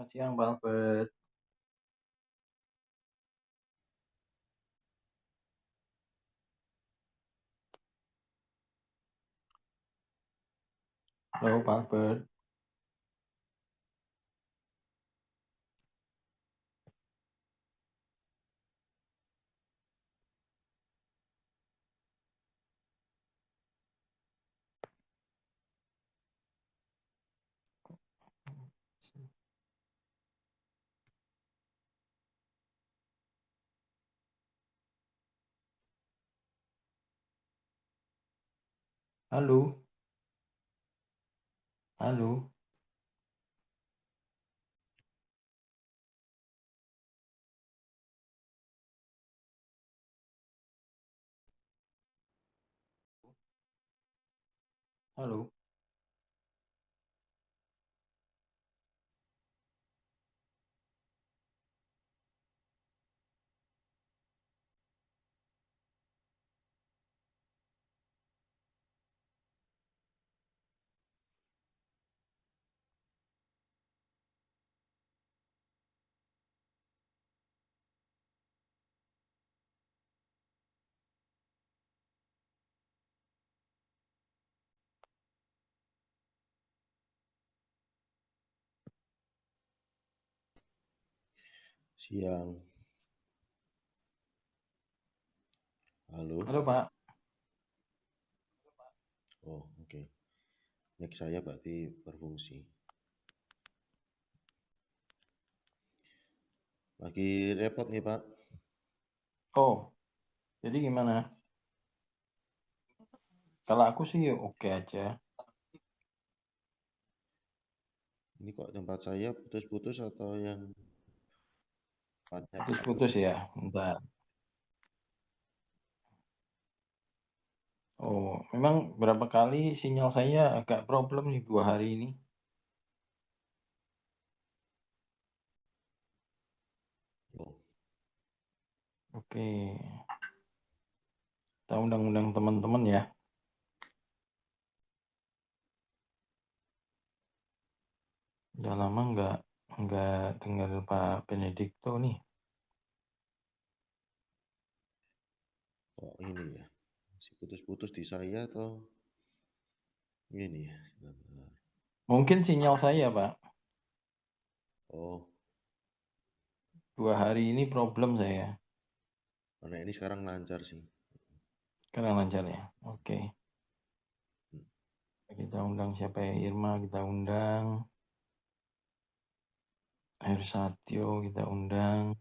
Selamat siang, Bang Albert. Halo, Pak Albert. Halo, halo, halo. Siang. Halo. Halo, Pak. Oh, oke. Mic saya berarti berfungsi. Lagi repot nih, Pak. Oh, jadi gimana? Kalau aku sih oke aja. Ini kok tempat saya putus-putus atau yang tempatnya dulu? Putus-putus ya, bentar. Oh, memang berapa kali sinyal saya agak problem nih 2 hari ini. Oh, Oke, kita undang-undang teman-teman ya. Udah lama nggak dengar Pak Benedikto nih. kok ini ya? Masih putus-putus di saya atau ini ya? Sebentar. Mungkin sinyal saya, Pak. Oh, 2 hari ini problem saya. karena ini sekarang lancar sih. Karena lancar ya. Oke, Hmm. kita undang siapa ya? Irma kita undang. Air Satyo kita undang.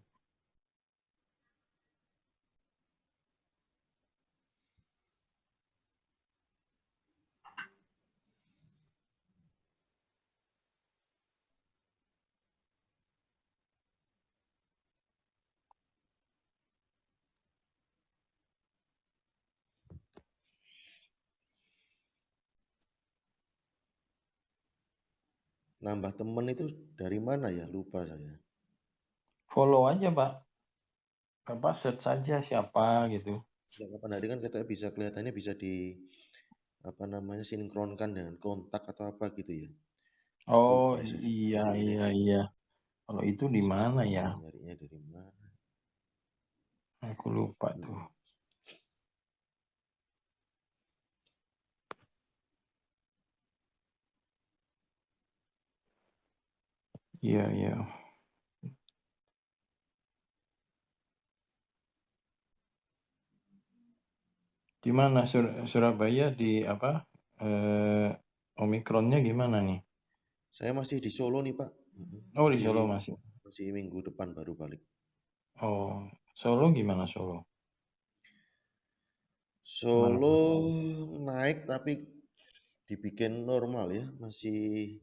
Nambah temen itu dari mana ya? Lupa saya. Follow aja, Pak. Bapak search saja siapa gitu. Sejak kapan hari kan katanya bisa kelihatannya bisa di apa namanya sinkronkan dengan kontak atau apa gitu ya. Oh Lupa ya, saya juga iya nyari ini iya deh. iya. Kalau itu di Saya mana juga ya? nyarinya dari mana. Aku lupa tuh. Hmm. Iya iya. Gimana Surabaya di apa? Omikronnya gimana nih? Saya masih di Solo nih, Pak. Oh di Masih Solo masih. masih minggu depan baru balik. Oh Solo gimana Solo? Aman. Solo naik tapi dibikin normal ya, masih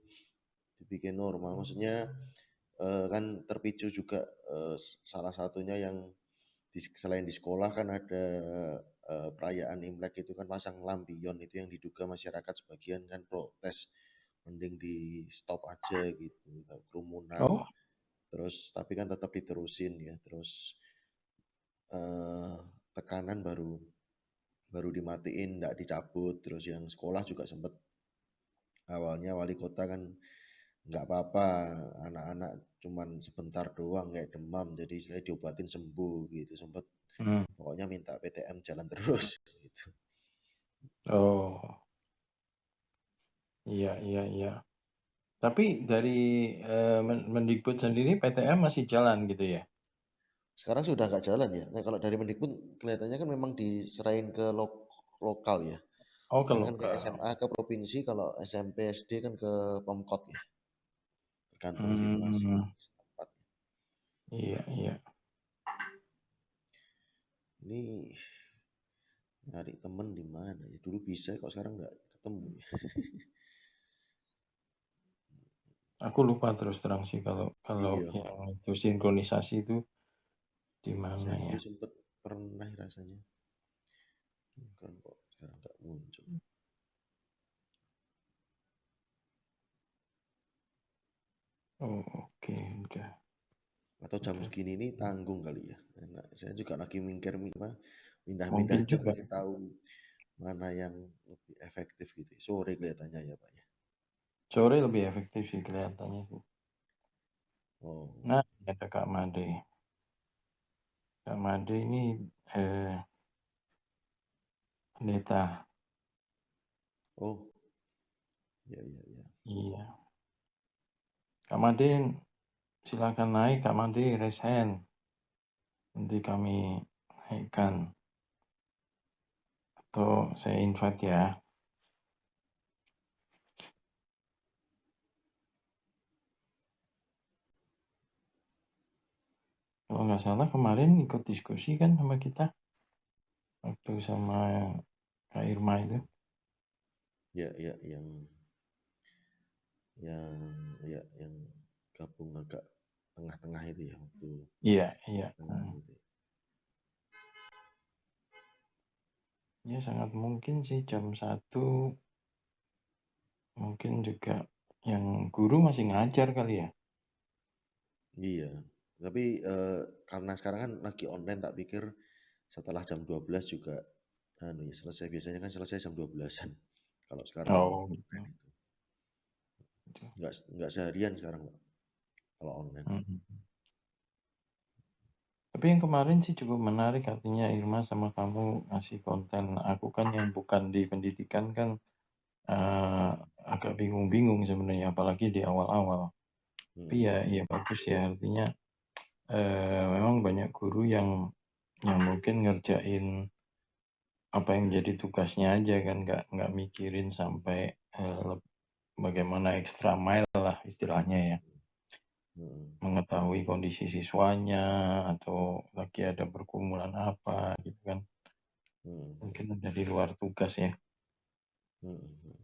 dibikin normal. Maksudnya kan terpicu juga salah satunya yang selain di sekolah kan ada perayaan Imlek itu kan pasang lampion itu yang diduga masyarakat sebagian kan protes mending di stop aja gitu kerumunan. Oh Terus tapi kan tetap diterusin ya, terus eh, tekanan baru baru dimatiin, nggak dicabut. Terus yang sekolah juga sempet awalnya wali kota kan nggak apa-apa, anak-anak cuman sebentar doang kayak demam, jadi istilahnya diobatin sembuh gitu, sempet Hmm. pokoknya minta PTM jalan terus gitu. Oh, iya, iya, iya. Tapi dari Mendikbud sendiri PTM masih jalan gitu ya? Sekarang sudah nggak jalan ya. Nah, kalau dari Mendikbud kelihatannya kan memang diserahin ke lokal ya. Oh, ke Misalnya kan ke lokal. SMA ke provinsi, kalau SMP SD kan ke Pemkot ya. Tergantung situasi Hmm, setempat. iya, iya. Ini nyari temen di mana ya? Dulu bisa kok sekarang nggak ketemu ya. Aku lupa terus terang sih kalau kalau Iya, yang itu sinkronisasi itu di mana saya ya? dulu sempet pernah rasanya. Kan kok sekarang nggak muncul. Oh, oke, udah, Atau jam udah. segini ini tanggung kali ya. Enak. Saya juga lagi mikir pindah-pindah Mungkin jam juga ini tahu mana yang lebih efektif gitu. Sore kelihatannya ya Pak ya. sore lebih efektif sih kelihatannya sih. Oh, Nah, ada Kak Made. Kak Made ini eh, pendeta. oh, ya ya ya. Iya. Kak Made silakan naik. Kak Made raise hand. Nanti kami naikkan atau saya invite ya. Kalau nggak salah kemarin ikut diskusi kan sama kita waktu sama Kak Irma itu. Ya ya yang yang gabung agak tengah-tengah itu ya waktu Iya, iya. pertengahan itu. Ya sangat mungkin sih jam 1 mungkin juga yang guru masih ngajar kali ya. Iya. Tapi karena sekarang kan lagi online tak pikir setelah jam 12 juga anu ya selesai, biasanya kan selesai jam 12-an. Kalau sekarang Oh gitu. online itu. Gitu. Nggak seharian sekarang Pak, kalau online. Mhm. Tapi yang kemarin sih cukup menarik artinya Irma sama kamu ngasih konten. Aku kan yang bukan di pendidikan kan eh, agak bingung-bingung sebenarnya apalagi di awal-awal. Tapi Hmm, ya bagus ya artinya memang banyak guru yang mungkin ngerjain apa yang jadi tugasnya aja kan nggak mikirin sampai bagaimana extra mile lah istilahnya ya, hmm, mengetahui kondisi siswanya atau lagi ada pergumulan apa gitu kan, hmm, mungkin ada di luar tugas ya. hmm, hmm.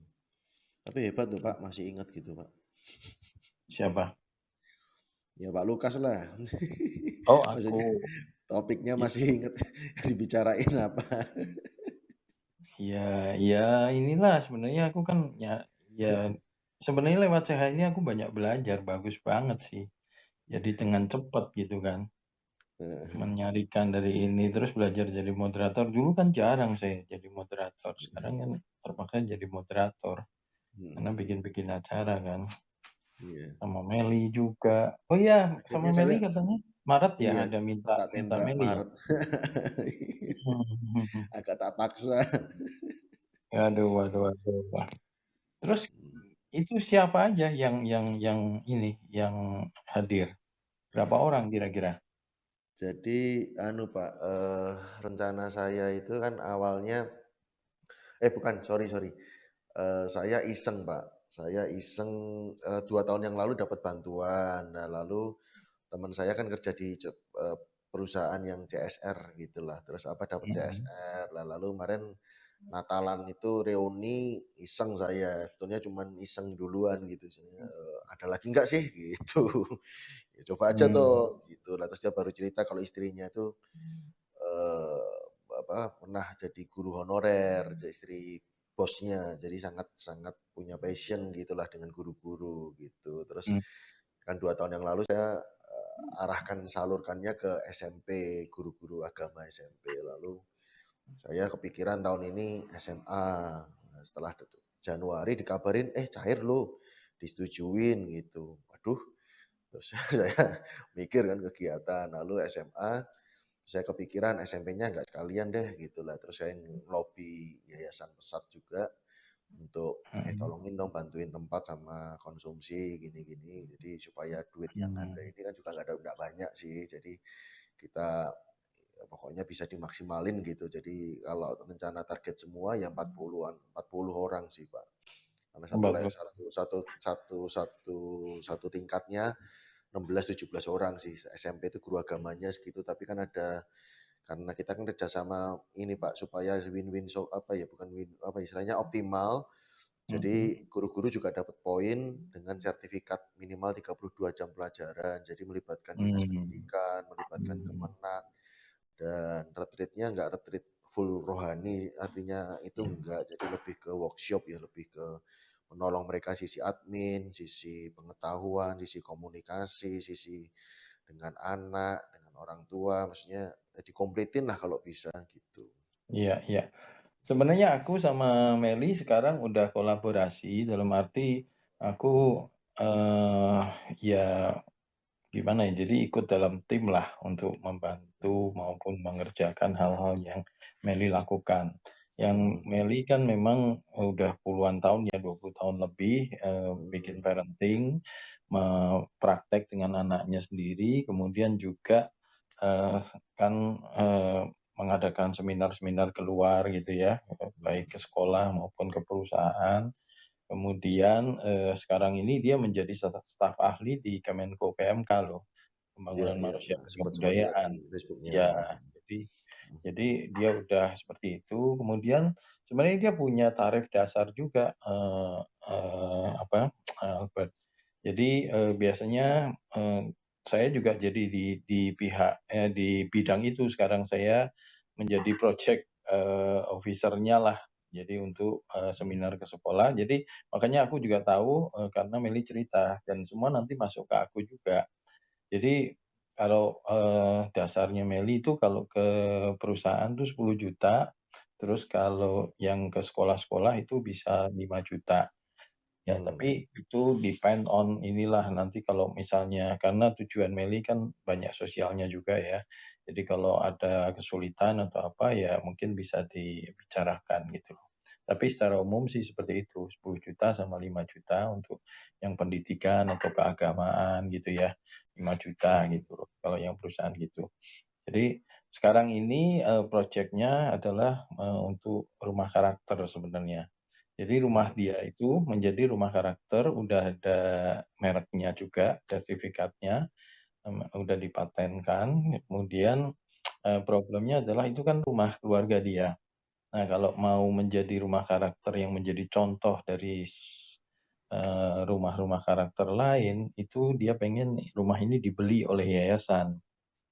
Tapi hebat tuh Pak, masih ingat gitu Pak. Siapa? Ya Pak Lukas lah. Oh aku. Maksudnya topiknya Ya, masih ingat dibicarain apa. ya, ya inilah sebenarnya aku kan ya sebenarnya lewat CH ini aku banyak belajar, bagus banget sih. Jadi dengan cepat gitu kan. Menyarikan dari ini terus belajar jadi moderator. Dulu kan jarang saya jadi moderator. Sekarang kan terpaksa jadi moderator karena Hmm, bikin-bikin acara kan. iya. Sama Meli juga. Oh iya, sama Akhirnya Meli saya katanya Maret ya iya ada minta tak minta tembak Meli ya. Maret. Agak tak paksa. Aduh, waduh, waduh. Wah. Terus itu siapa aja yang ini yang hadir? Berapa orang kira-kira? Jadi anu Pak, rencana saya itu kan awalnya bukan, sorry sorry, saya iseng Pak, saya iseng, 2 tahun yang lalu dapat bantuan. Nah lalu teman saya kan kerja di perusahaan yang CSR gitulah, terus apa dapat Mhm. CSR. Lah lalu kemarin Natalan itu reuni iseng saya, sebetulnya cuman iseng duluan gitu, istilahnya, "Ada lagi nggak sih?" Gitu. Ya coba aja Hmm. toh, gitu. Lah terus dia baru cerita kalau istrinya itu eh, pernah jadi guru honorer, jadi istri bosnya, jadi sangat sangat punya passion gitulah dengan guru-guru gitu. Terus Hmm. kan 2 tahun yang lalu saya arahkan salurkannya ke SMP, guru-guru agama SMP. Lalu saya kepikiran tahun ini SMA. Nah, setelah Januari dikabarin, cair loh disetujuin gitu. Waduh, terus saya mikir kan kegiatan, lalu SMA saya kepikiran SMP-nya nggak sekalian deh gitu lah, terus saya ngelobi Yayasan Pesat juga untuk, Mhm. tolongin dong bantuin tempat sama konsumsi gini-gini, jadi supaya duit yang ada Mmm. ini kan juga nggak banyak sih, jadi kita pokoknya bisa dimaksimalin gitu. Jadi kalau rencana target semua ya 40 orang sih, Pak. Karena satu le 40. satu satu satu satu satu tingkatnya 16, 17 orang sih. SMP itu guru agamanya segitu, tapi kan ada karena kita kan kerjasama ini Pak, supaya win-win apa ya, bukan win apa istilahnya optimal. Mhm. Jadi guru-guru juga dapat poin dengan sertifikat minimal 32 jam pelajaran. Jadi melibatkan dinas Mmm. pendidikan, melibatkan Mmm. Kemenak, dan retreat-nya nggak retreat full rohani, artinya itu enggak, jadi lebih ke workshop ya, lebih ke menolong mereka sisi admin, sisi pengetahuan, sisi komunikasi, sisi dengan anak, dengan orang tua, maksudnya dikompletin lah kalau bisa gitu. Iya iya. Sebenarnya aku sama Meli sekarang udah kolaborasi, dalam arti aku, Mhm, eee, ya gimana ya, jadi ikut dalam tim lah untuk membantu mhm, maupun mengerjakan hal-hal yang Meli lakukan. Yang mhm, Meli kan memang udah puluhan tahun ya, 20 tahun lebih, bikin mhm, parenting, praktek dengan anaknya sendiri, kemudian juga, kan, mengadakan seminar-seminar keluar gitu ya, mhm, baik ke sekolah maupun ke perusahaan. Kemudian, sekarang ini dia menjadi staf ahli di Kemenko PMK loh, iya Pembangunan iya Manusia iya, dan sempat lihat di Kebudayaan. Facebook-nya, Iya, heeh, jadi mhm, jadi dia udah seperti itu, kemudian sebenarnya dia punya tarif dasar juga, apa, Albert. Jadi, biasanya, saya juga jadi di pihak di bidang itu sekarang saya menjadi project, officer-nya lah. Jadi untuk, mhm, seminar ke sekolah, jadi makanya aku juga tahu, karena Meli cerita dan semua nanti masuk ke aku juga. Jadi kalau, dasarnya Meli itu kalau ke perusahaan tuh 10 juta, terus kalau yang ke sekolah-sekolah itu bisa 5 juta. Ya, mmm, tapi itu depend on inilah nanti kalau misalnya karena tujuan Meli kan banyak sosialnya juga ya. Jadi kalau ada kesulitan atau apa ya mungkin bisa dibicarakan gitu loh. Tapi secara umum sih seperti itu, 10 juta sama 5 juta untuk yang pendidikan atau keagamaan gitu ya, 5 juta mhm, gitu loh kalau yang perusahaan gitu. Jadi sekarang ini, projeknya adalah, untuk rumah karakter sebenarnya. Jadi rumah mmm, dia itu menjadi rumah karakter, udah ada mereknya juga, sertifikatnya, udah dipatenkan, kemudian, problemnya adalah itu kan rumah keluarga dia. Nah, kalau mau menjadi rumah karakter yang menjadi contoh dari rumah-rumah karakter lain, itu dia pengen rumah ini dibeli oleh yayasan.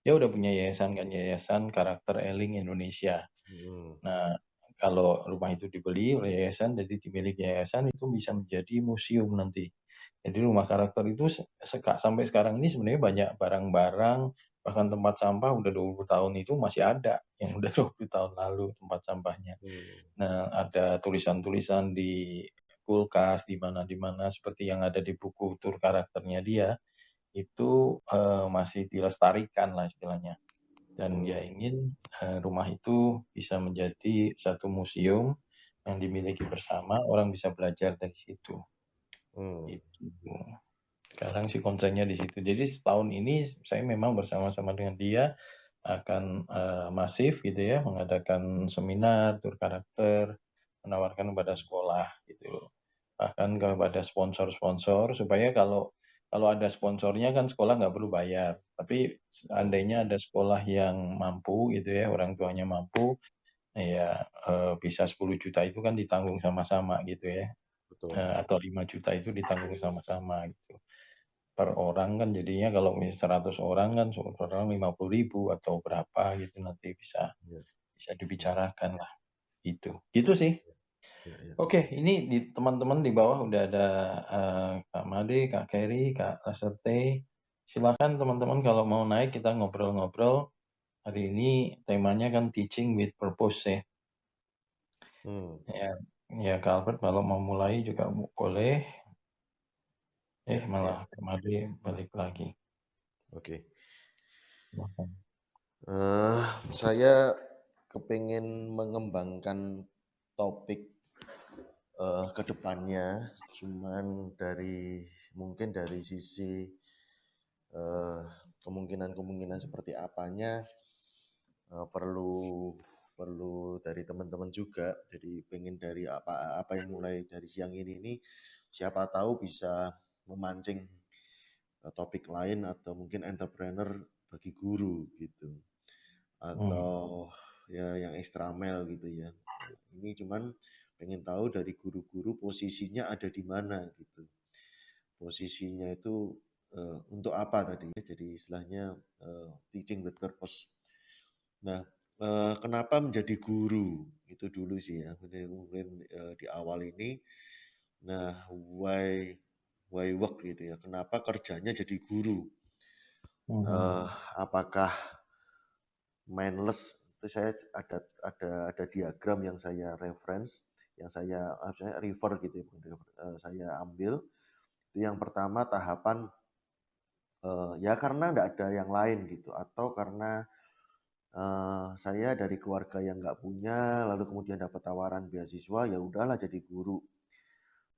Dia udah punya yayasan kan, Yayasan Karakter Eling Indonesia. mhm, Nah, kalau rumah itu dibeli oleh yayasan, jadi dimiliki yayasan, itu bisa menjadi museum nanti. Jadi rumah karakter itu sampai sekarang ini sebenarnya banyak barang-barang, bahkan tempat sampah udah 20 tahun itu masih ada, yang udah 20 tahun lalu tempat sampahnya. mmm, Nah, ada tulisan-tulisan di kulkas, di mana seperti yang ada di buku tur karakternya dia, itu, masih dilestarikan lah istilahnya. Dan dia mmm, ingin, rumah itu bisa menjadi satu museum yang dimiliki bersama, orang bisa belajar dari situ, mmm, itu. Sekarang sih konsennya di situ. Jadi setahun ini saya memang bersama-sama dengan dia akan, masif gitu ya, mengadakan seminar, tur karakter, menawarkan kepada mhm, sekolah gitu. Bahkan kepada sponsor-sponsor supaya kalau kalau ada sponsornya kan sekolah nggak perlu bayar. Tapi mmm, seandainya ada sekolah yang mampu gitu ya, orang tuanya mampu, ya, bisa 10 juta itu kan ditanggung sama-sama gitu ya, betul, atau 5 juta itu ditanggung sama-sama gitu. Per orang kan jadinya kalau 100 orang kan per orang 50 ribu atau berapa gitu nanti bisa iya, bisa mhm, dibicarakan lah, gitu. Gitu sih. iya iya iya, Oke, ini di teman-teman di bawah udah ada, Kak Made, Kak Keri, Kak Laserte. Silakan teman-teman kalau mau naik kita ngobrol-ngobrol. Hari ini temanya kan teaching with purpose ya. mmm. Ya, ya Kak Albert kalau mau mulai juga boleh. Ya, ya. malah kemari balik lagi. Oke. Makan. Eh, saya kepingin mengembangkan topik ke depannya, cuman mungkin dari sisi eh, kemungkinan-kemungkinan seperti apanya perlu perlu dari teman-teman juga. Jadi pengen dari apa yang mulai dari siang ini siapa tahu bisa memancing topik lain atau mungkin entrepreneur bagi guru gitu. Hmm. Atau ya yang extra mile gitu ya. Nah, ini cuman pengen tahu dari guru-guru posisinya ada di mana gitu. Posisinya itu untuk apa tadi ya? Jadi istilahnya teaching with purpose. Nah, kenapa menjadi guru? Itu dulu sih ya, mungkin di awal ini. Nah, why work gitu ya? Kenapa kerjanya jadi guru? Mhm. Apakah mindless? Itu saya ada diagram yang saya reference, yang saya refer gitu ya, saya ambil. Itu yang pertama tahapan ya karena nggak ada yang lain gitu, atau karena saya dari keluarga yang nggak punya, lalu kemudian dapat tawaran beasiswa, ya udahlah jadi guru.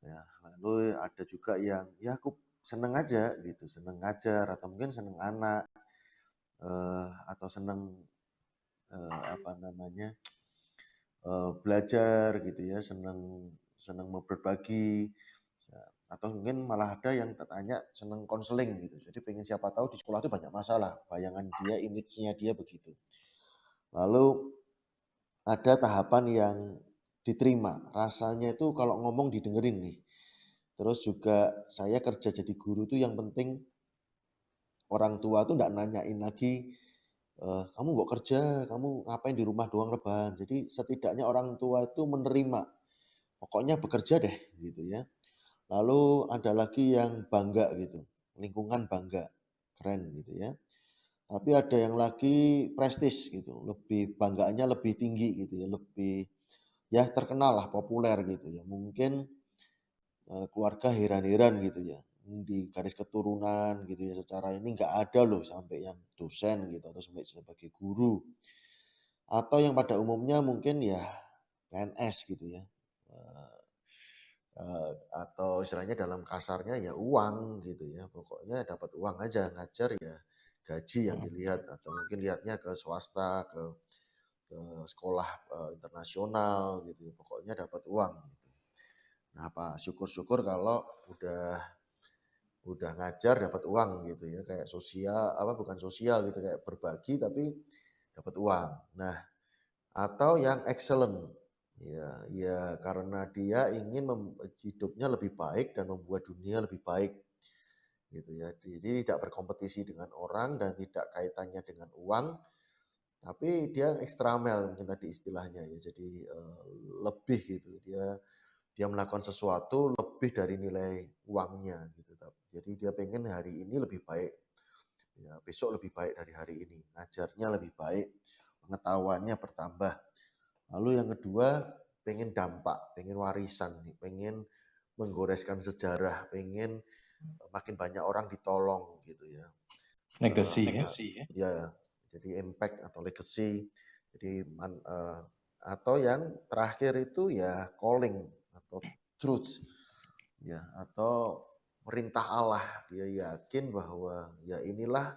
Ya, lalu ada juga yang ya aku seneng aja gitu, seneng ngajar atau mungkin seneng anak atau seneng apa namanya belajar gitu ya, seneng seneng mau berbagi. Ya, atau mungkin malah ada yang tanya seneng konseling gitu. Jadi pengen siapa tahu di sekolah itu banyak masalah, bayangan dia, image-nya dia begitu. Lalu ada tahapan yang diterima. Rasanya itu kalau ngomong didengerin nih. Terus juga saya kerja jadi guru tuh yang penting orang tua tuh nggak nanyain lagi, kamu nggak kerja, kamu ngapain di rumah doang rebahan. Jadi setidaknya orang tua itu menerima, pokoknya bekerja deh gitu ya. Lalu ada lagi yang bangga gitu, lingkungan bangga, keren gitu ya. Tapi ada yang lagi prestis gitu, lebih banggaannya lebih tinggi gitu ya, lebih ya terkenal lah, populer gitu ya. Mungkin keluarga heran-heran gitu ya, di garis keturunan gitu ya, secara ini nggak ada loh sampai yang dosen gitu atau sampai sebagai guru. Atau yang pada umumnya mungkin ya PNS gitu ya. Eh, atau istilahnya dalam kasarnya ya uang gitu ya. Pokoknya dapat uang aja, ngajar ya gaji yang dilihat atau mungkin lihatnya ke swasta, ke sekolah internasional gitu ya. Pokoknya dapat uang gitu. Nah, apa syukur-syukur kalau udah ngajar dapat uang gitu ya, kayak sosial apa bukan sosial gitu, kayak berbagi tapi dapat uang. Nah, atau yang excellent ya, ya karena dia ingin hidupnya lebih baik dan membuat dunia lebih baik gitu ya. Jadi tidak berkompetisi dengan orang dan tidak kaitannya dengan uang, tapi dia extra mile mungkin tadi istilahnya ya. Jadi lebih gitu. Dia melakukan sesuatu lebih dari nilai uangnya gitu. Jadi dia pengen hari ini lebih baik, ya, besok lebih baik dari hari ini, ngajarnya lebih baik, pengetahuannya bertambah. Lalu yang kedua pengen dampak, pengen warisan, pengen menggoreskan sejarah, pengen makin banyak orang ditolong gitu ya. Legacy ya. Ya, jadi impact atau legacy. Jadi atau yang terakhir itu ya calling atau truth ya, atau perintah Allah. Dia yakin bahwa ya inilah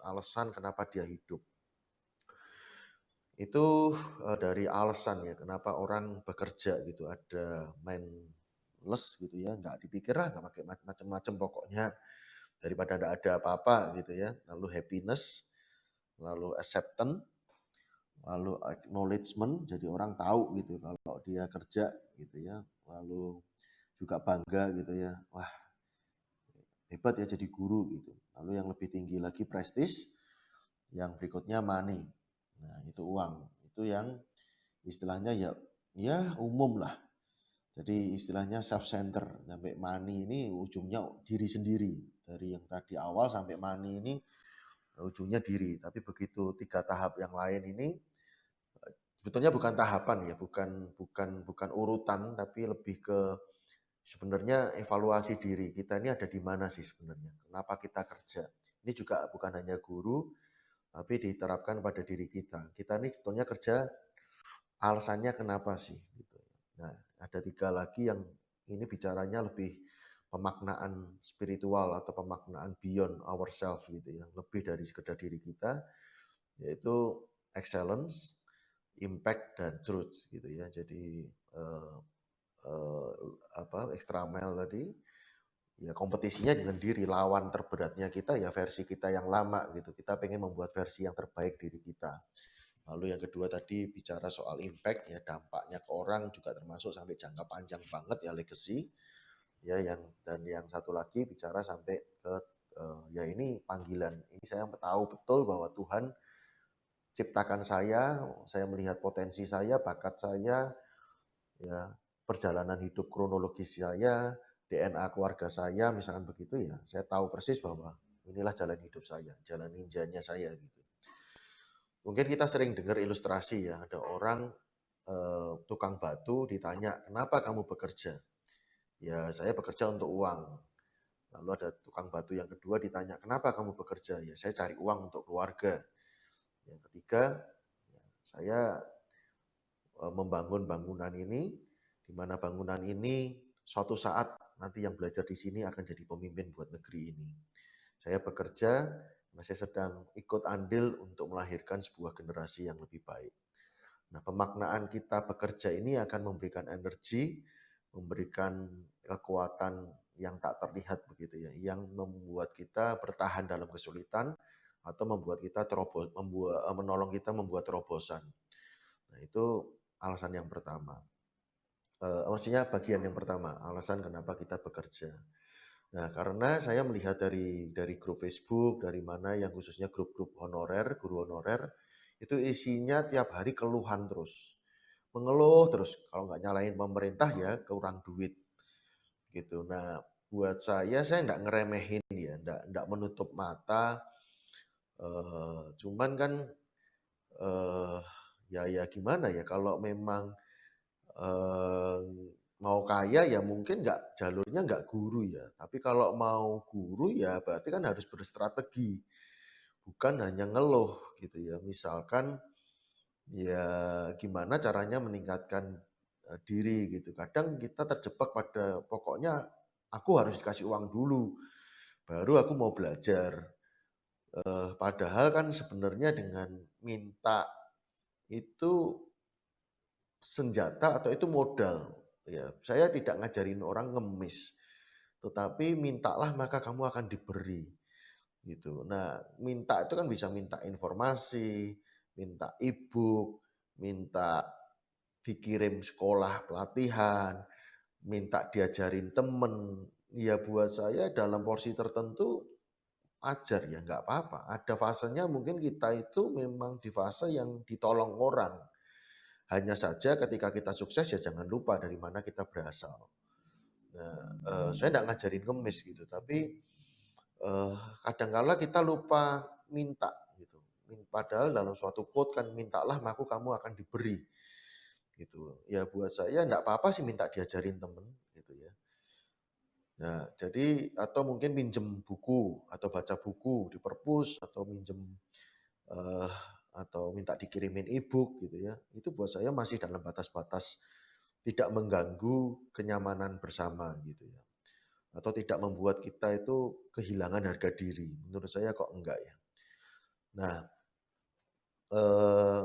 alasan kenapa dia hidup. Itu dari alasan ya kenapa orang bekerja gitu, ada mindless gitu ya, nggak dipikir lah, nggak pakai macam-macam, pokoknya daripada nggak ada apa-apa gitu ya. Lalu happiness, lalu acceptance, lalu acknowledgement, jadi orang tahu gitu kalau dia kerja gitu ya. Lalu juga bangga gitu ya, wah hebat ya jadi guru gitu. Lalu yang lebih tinggi lagi prestis, yang berikutnya money. Nah, itu uang. Itu yang istilahnya ya umum lah. Jadi istilahnya self center sampai money ini ujungnya diri sendiri. Dari yang tadi awal sampai money ini ujungnya diri. Tapi begitu 3 tahap yang lain ini sebetulnya bukan tahapan ya, bukan urutan, tapi lebih ke sebenarnya evaluasi diri kita ini ada di mana sih sebenarnya? Kenapa kita kerja? Ini juga bukan hanya guru, tapi diterapkan pada diri kita. Kita ini sebetulnya kerja, alasannya kenapa sih? Gitu. Nah, ada 3 lagi yang ini bicaranya lebih pemaknaan spiritual atau pemaknaan beyond ourselves gitu ya, lebih dari sekedar diri kita, yaitu excellence, impact, dan truth gitu ya. Jadi eh, extra mile tadi, ya kompetisinya dengan diri, lawan terberatnya kita ya versi kita yang lama gitu. Kita pengen membuat versi yang terbaik diri kita. Lalu yang kedua tadi bicara soal impact ya, dampaknya ke orang juga termasuk sampai jangka panjang banget ya, legacy. Ya dan yang satu lagi bicara sampai ke ya ini panggilan. Ini saya tahu betul bahwa Tuhan ciptakan saya melihat potensi saya, bakat saya, ya perjalanan hidup kronologis saya, DNA keluarga saya, misalkan begitu ya, saya tahu persis bahwa inilah jalan hidup saya, jalan ninjanya saya gitu. Mungkin kita sering dengar ilustrasi ya, ada orang tukang batu ditanya, kenapa kamu bekerja? Ya saya bekerja untuk uang. Lalu ada tukang batu yang kedua ditanya, kenapa kamu bekerja? Ya saya cari uang untuk keluarga. Yang ketiga, ya, saya membangun bangunan ini, di mana bangunan ini suatu saat nanti yang belajar di sini akan jadi pemimpin buat negeri ini. Saya bekerja, saya sedang ikut andil untuk melahirkan sebuah generasi yang lebih baik. Nah, pemaknaan kita bekerja ini akan memberikan energi, memberikan kekuatan yang tak terlihat begitu ya, yang membuat kita bertahan dalam kesulitan atau membuat kita menolong kita membuat terobosan. Nah, itu alasan yang pertama. Maksudnya bagian yang pertama, alasan kenapa kita bekerja. Nah, karena saya melihat dari grup Facebook, dari mana yang khususnya grup-grup honorer, guru honorer, itu isinya tiap hari keluhan terus. Mengeluh terus, kalau nggak nyalain pemerintah ya kurang duit. Gitu. Nah, buat saya nggak ngeremehin ya, nggak menutup mata. Cuman kan eh, ya gimana ya, kalau memang eh, mau kaya ya mungkin jalurnya nggak guru ya. Tapi kalau mau guru ya berarti kan harus berstrategi, bukan hanya ngeluh gitu ya. Misalkan ya gimana caranya meningkatkan diri gitu. Kadang kita terjebak pada pokoknya aku harus dikasih uang dulu, baru aku mau belajar. Padahal kan sebenarnya dengan minta itu senjata atau itu modal. Ya, saya tidak ngajarin orang ngemis, tetapi mintalah maka kamu akan diberi. Gitu. Nah, minta itu kan bisa minta informasi, minta e-book, minta dikirim sekolah pelatihan, minta diajarin temen. Ya buat saya dalam porsi tertentu ajar ya nggak apa-apa. Ada fasenya mungkin kita itu memang di fase yang ditolong orang. Hanya saja ketika kita sukses ya jangan lupa dari mana kita berasal. Nah, saya nggak ngajarin ngemis gitu, tapi kadangkala kita lupa minta gitu. Padahal dalam suatu quote kan mintalah maka kamu akan diberi gitu. Ya buat saya nggak apa-apa sih minta diajarin temen gitu ya. Nah, jadi atau mungkin minjem buku atau baca buku di perpus atau minjem eh, atau minta dikirimin e-book gitu ya. Itu buat saya masih dalam batas-batas tidak mengganggu kenyamanan bersama gitu ya. Atau tidak membuat kita itu kehilangan harga diri. Menurut saya kok enggak ya. Nah, eh,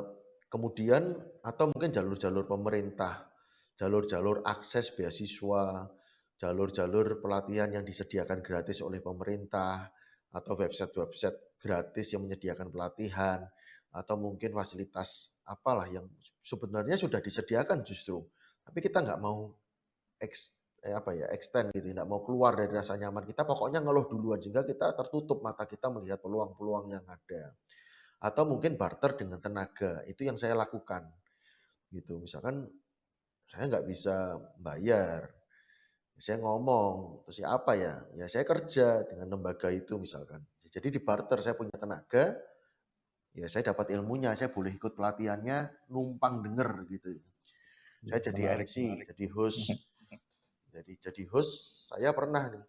kemudian atau mungkin jalur-jalur pemerintah, jalur-jalur akses beasiswa, jalur-jalur pelatihan yang disediakan gratis oleh pemerintah, atau website-website gratis yang menyediakan pelatihan, atau mungkin fasilitas apalah yang sebenarnya sudah disediakan justru, tapi kita nggak mau extend gitu, nggak mau keluar dari rasa nyaman kita, pokoknya ngeluh duluan sehingga kita tertutup mata kita melihat peluang-peluang yang ada. Atau mungkin barter dengan tenaga, itu yang saya lakukan. Gitu. Misalkan saya nggak bisa bayar, saya ngomong, terus ya apa ya? Ya saya kerja dengan lembaga itu misalkan. Jadi di barter saya punya tenaga, ya saya dapat ilmunya, saya boleh ikut pelatihannya, numpang denger gitu. Saya jadi Menarik, MC, menarik. jadi host, Jadi host saya pernah nih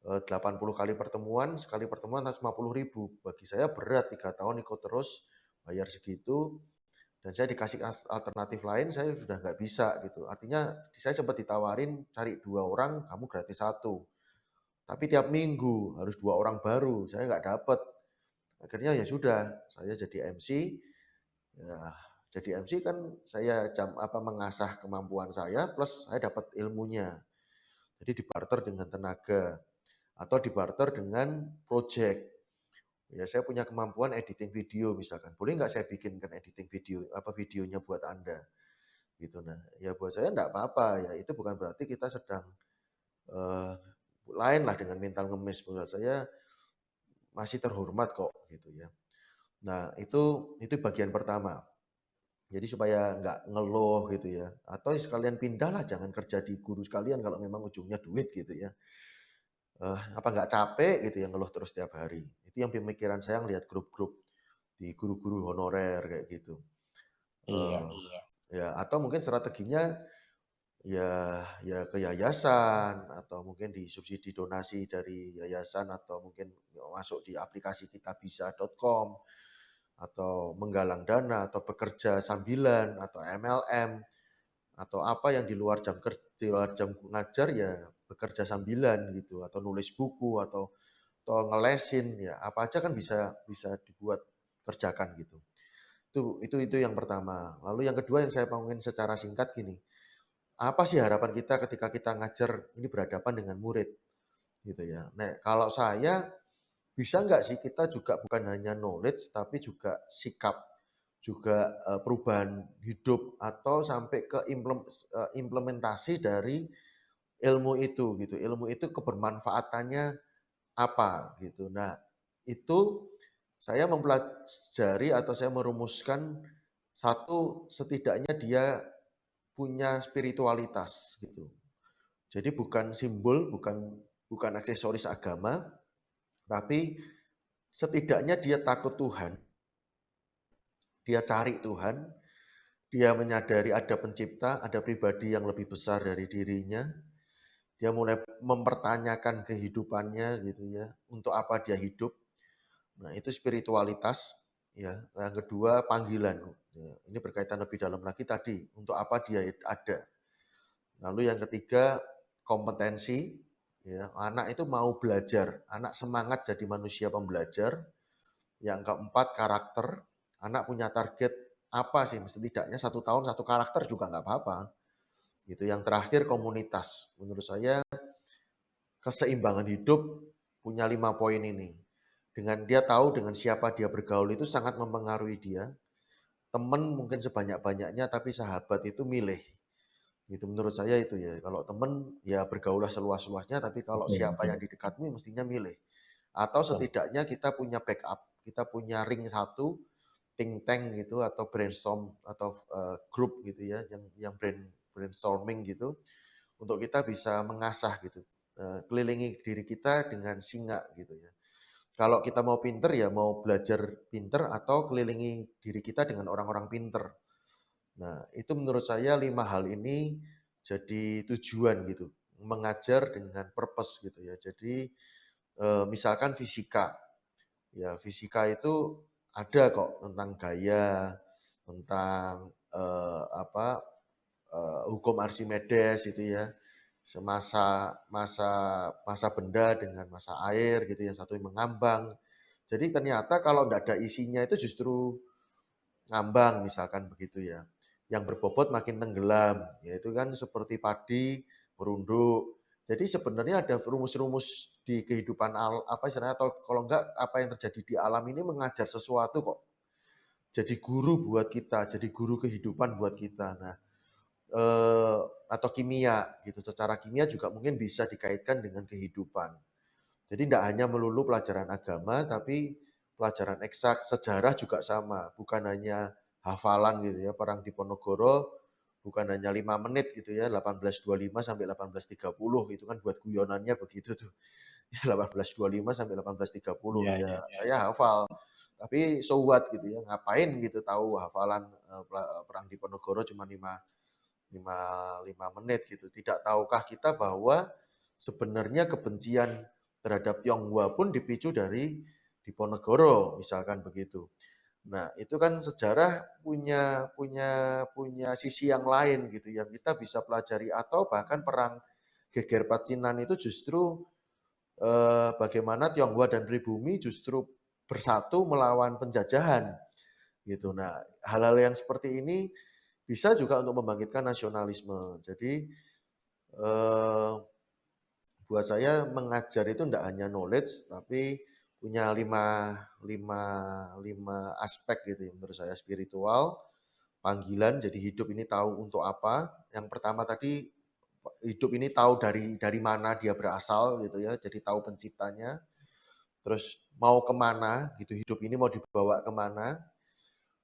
80 kali pertemuan, sekali pertemuan 150.000. Bagi saya berat 3 tahun ikut terus bayar segitu dan saya dikasih alternatif lain saya sudah nggak bisa gitu. Artinya saya sempat ditawarin cari 2 orang kamu gratis satu. Tapi tiap minggu harus 2 orang baru, saya nggak dapat. Akhirnya ya sudah, saya jadi MC. Ya, jadi MC kan saya mengasah kemampuan saya plus saya dapat ilmunya. Jadi dibarter dengan tenaga atau dibarter dengan project. Ya saya punya kemampuan editing video misalkan. Boleh nggak saya bikinkan editing videonya buat Anda gitu. Nah, ya buat saya enggak apa-apa ya. Itu bukan berarti kita sedang eh, lain lah dengan mental ngemis. Menurut saya masih terhormat kok gitu ya. Nah, itu bagian pertama. Jadi supaya nggak ngeluh gitu ya. Atau sekalian pindahlah, jangan kerja di guru sekalian kalau memang ujungnya duit gitu ya. Apa nggak capek gitu ya ngeluh terus tiap hari. Itu yang pemikiran saya ngelihat grup-grup di guru-guru honorer kayak gitu. Iya. Iya. Ya atau mungkin strateginya ya ke yayasan atau mungkin disubsidi donasi dari yayasan atau mungkin masuk di aplikasi kitabisa.com atau menggalang dana atau bekerja sambilan atau MLM atau apa yang di luar jam kerja, di luar jam ngajar ya bekerja sambilan gitu atau nulis buku atau ngelesin ya apa aja kan bisa bisa dibuat kerjakan gitu. Itu yang pertama. Lalu yang kedua yang saya pengen secara singkat gini. Apa sih harapan kita ketika kita ngajar ini berhadapan dengan murid gitu ya. Nah, kalau saya bisa nggak sih kita juga bukan hanya knowledge tapi juga sikap, juga perubahan hidup atau sampai ke implementasi dari ilmu itu gitu. Ilmu itu kebermanfaatannya apa gitu. Nah, itu saya mempelajari atau saya merumuskan satu setidaknya dia punya spiritualitas gitu. Jadi bukan simbol, bukan bukan aksesoris agama, tapi setidaknya dia takut Tuhan, dia cari Tuhan, dia menyadari ada pencipta, ada pribadi yang lebih besar dari dirinya, dia mulai mempertanyakan kehidupannya gitu ya, untuk apa dia hidup. Nah, itu spiritualitas ya. Yang kedua panggilan. Ya, ini berkaitan lebih dalam lagi tadi, untuk apa dia ada. Lalu yang ketiga kompetensi, ya, anak itu mau belajar, anak semangat jadi manusia pembelajar. Yang keempat karakter, anak punya target apa sih, setidaknya 1 tahun 1 karakter juga nggak apa-apa. Gitu. Yang terakhir komunitas, menurut saya keseimbangan hidup punya 5 poin ini. Dengan dia tahu dengan siapa dia bergaul itu sangat mempengaruhi dia. Teman mungkin sebanyak-banyaknya tapi sahabat itu milih. Gitu menurut saya itu ya. Kalau teman ya bergaulah seluas-luasnya tapi kalau Betul, siapa yang betul, di dekatmu mestinya milih. Atau betul. setidaknya kita punya backup, kita punya ring satu, think tank gitu atau brainstorm atau grup gitu ya yang brainstorming gitu untuk kita bisa mengasah gitu. Kelilingi diri kita dengan singa gitu ya. Kalau kita mau pinter ya mau belajar pinter atau kelilingi diri kita dengan orang-orang pinter. Nah, itu menurut saya 5 hal ini jadi tujuan gitu, mengajar dengan purpose gitu ya. Jadi misalkan fisika, ya fisika itu ada kok tentang gaya, tentang hukum Archimedes itu ya, semasa masa masa benda dengan masa air gitu yang satu mengambang. Jadi ternyata kalau tidak ada isinya itu justru ngambang misalkan begitu ya. Yang berbobot makin tenggelam, yaitu kan seperti padi merunduk. Jadi sebenarnya ada rumus-rumus di kehidupan apa istilahnya atau kalau enggak apa yang terjadi di alam ini mengajar sesuatu kok. Jadi guru buat kita, jadi guru kehidupan buat kita. Nah, atau kimia gitu. Secara kimia juga mungkin bisa dikaitkan dengan kehidupan. Jadi tidak hanya melulu pelajaran agama, tapi pelajaran eksak, sejarah juga sama. Bukan hanya hafalan gitu ya, perang Diponegoro bukan hanya 5 menit gitu ya, 1825 sampai 1830 itu kan buat guyonannya begitu tuh. 1825 sampai 1830 Iya, iya, ya iya, saya iya. hafal. Tapi so what gitu ya, ngapain gitu tahu hafalan perang Diponegoro cuma 5 5 menit gitu. Tidak tahukah kita bahwa sebenarnya kebencian terhadap Tionghoa pun dipicu dari Diponegoro, misalkan begitu. Nah, itu kan sejarah punya sisi yang lain gitu yang kita bisa pelajari, atau bahkan perang Geger Pacinan itu justru bagaimana Tionghoa dan pribumi justru bersatu melawan penjajahan gitu. Nah, hal-hal yang seperti ini bisa juga untuk membangkitkan nasionalisme. Jadi buat saya mengajar itu tidak hanya knowledge, tapi punya lima, lima aspek gitu ya, menurut saya. Spiritual, panggilan, jadi hidup ini tahu untuk apa. Yang pertama tadi, hidup ini tahu dari mana dia berasal gitu ya, jadi tahu penciptanya. Terus mau kemana gitu, hidup ini mau dibawa kemana.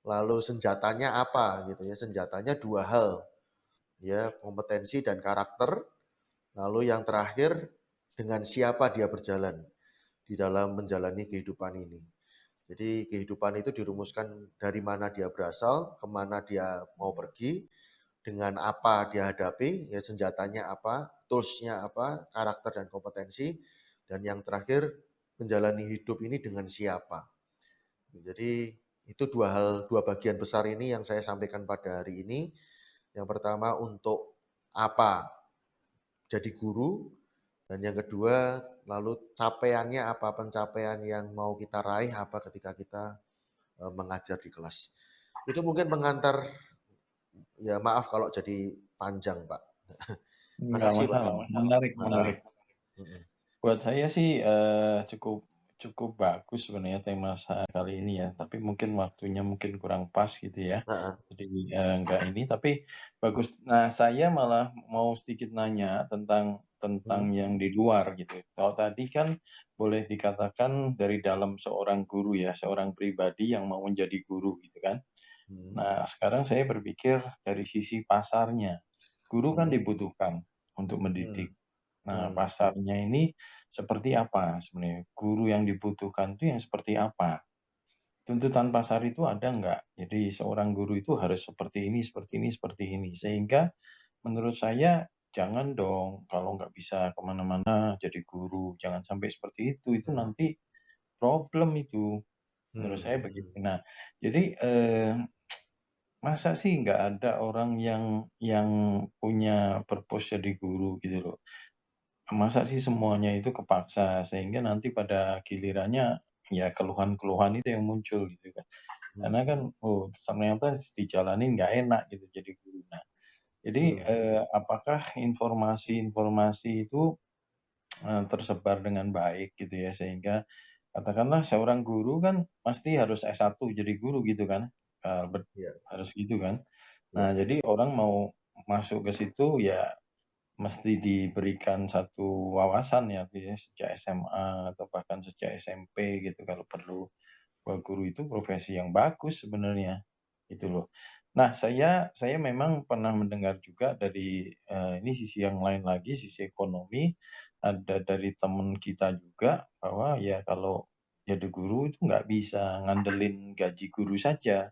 Lalu senjatanya apa gitu ya, senjatanya dua hal, ya, kompetensi dan karakter. Lalu yang terakhir, dengan siapa dia berjalan di dalam menjalani kehidupan ini. Jadi kehidupan itu dirumuskan dari mana dia berasal, kemana dia mau pergi, dengan apa dia hadapi, ya senjatanya apa, toolsnya apa, karakter dan kompetensi, dan yang terakhir menjalani hidup ini dengan siapa. Jadi itu dua bagian besar ini yang saya sampaikan pada hari ini. Yang pertama untuk apa jadi guru, dan yang kedua lalu capaiannya apa, pencapaian yang mau kita raih apa ketika kita mengajar di kelas. Itu mungkin pengantar, ya maaf kalau jadi panjang Pak. Nggak Makasih Pak. masalah, menarik Heeh. menarik. Mhm. Buat saya sih, cukup cukup bagus sebenarnya tema kali ini ya, tapi mungkin waktunya mungkin kurang pas gitu ya. Heeh. Jadi, nggak ini, tapi bagus. Nah, saya malah mau sedikit nanya tentang Mhm. yang di luar gitu. Kalau tadi kan boleh dikatakan dari dalam seorang guru ya, seorang pribadi yang mau menjadi guru gitu kan. Mhm. Nah, sekarang saya berpikir dari sisi pasarnya. Guru kan Mhm. dibutuhkan untuk Mhm. mendidik. Nah, Mhm. pasarnya ini seperti apa sebenarnya? Guru yang dibutuhkan itu yang seperti apa? Tuntutan pasar itu ada nggak? Jadi seorang guru itu harus seperti ini, seperti ini, seperti ini. Sehingga menurut saya jangan dong kalau nggak bisa kemana-mana jadi guru. Jangan sampai seperti itu. Itu Mhm. nanti problem itu. Menurut Mhm. saya begitu. Mhm. Nah, jadi masa sih nggak ada orang yang punya purpose jadi guru gitu loh. Masa sih semuanya itu kepaksa, sehingga nanti pada gilirannya ya keluhan-keluhan itu yang muncul gitu kan. Karena kan, Mhm. oh ternyata dijalanin nggak enak gitu jadi guru. Nah, jadi, Mhm. apakah informasi-informasi itu, tersebar dengan baik gitu ya, sehingga katakanlah seorang guru kan pasti harus S1 jadi guru gitu kan, eee, bet Iya. harus gitu kan. Iya. Nah, jadi orang mau masuk ke situ ya mesti diberikan satu wawasan ya, artinya sejak SMA atau bahkan sejak SMP gitu kalau perlu. Wah, guru itu profesi yang bagus sebenarnya, itu loh. Nah, saya memang pernah mendengar juga dari, ini sisi yang lain lagi, sisi ekonomi, ada dari temen kita juga bahwa ya kalau jadi guru itu nggak bisa ngandelin gaji guru saja,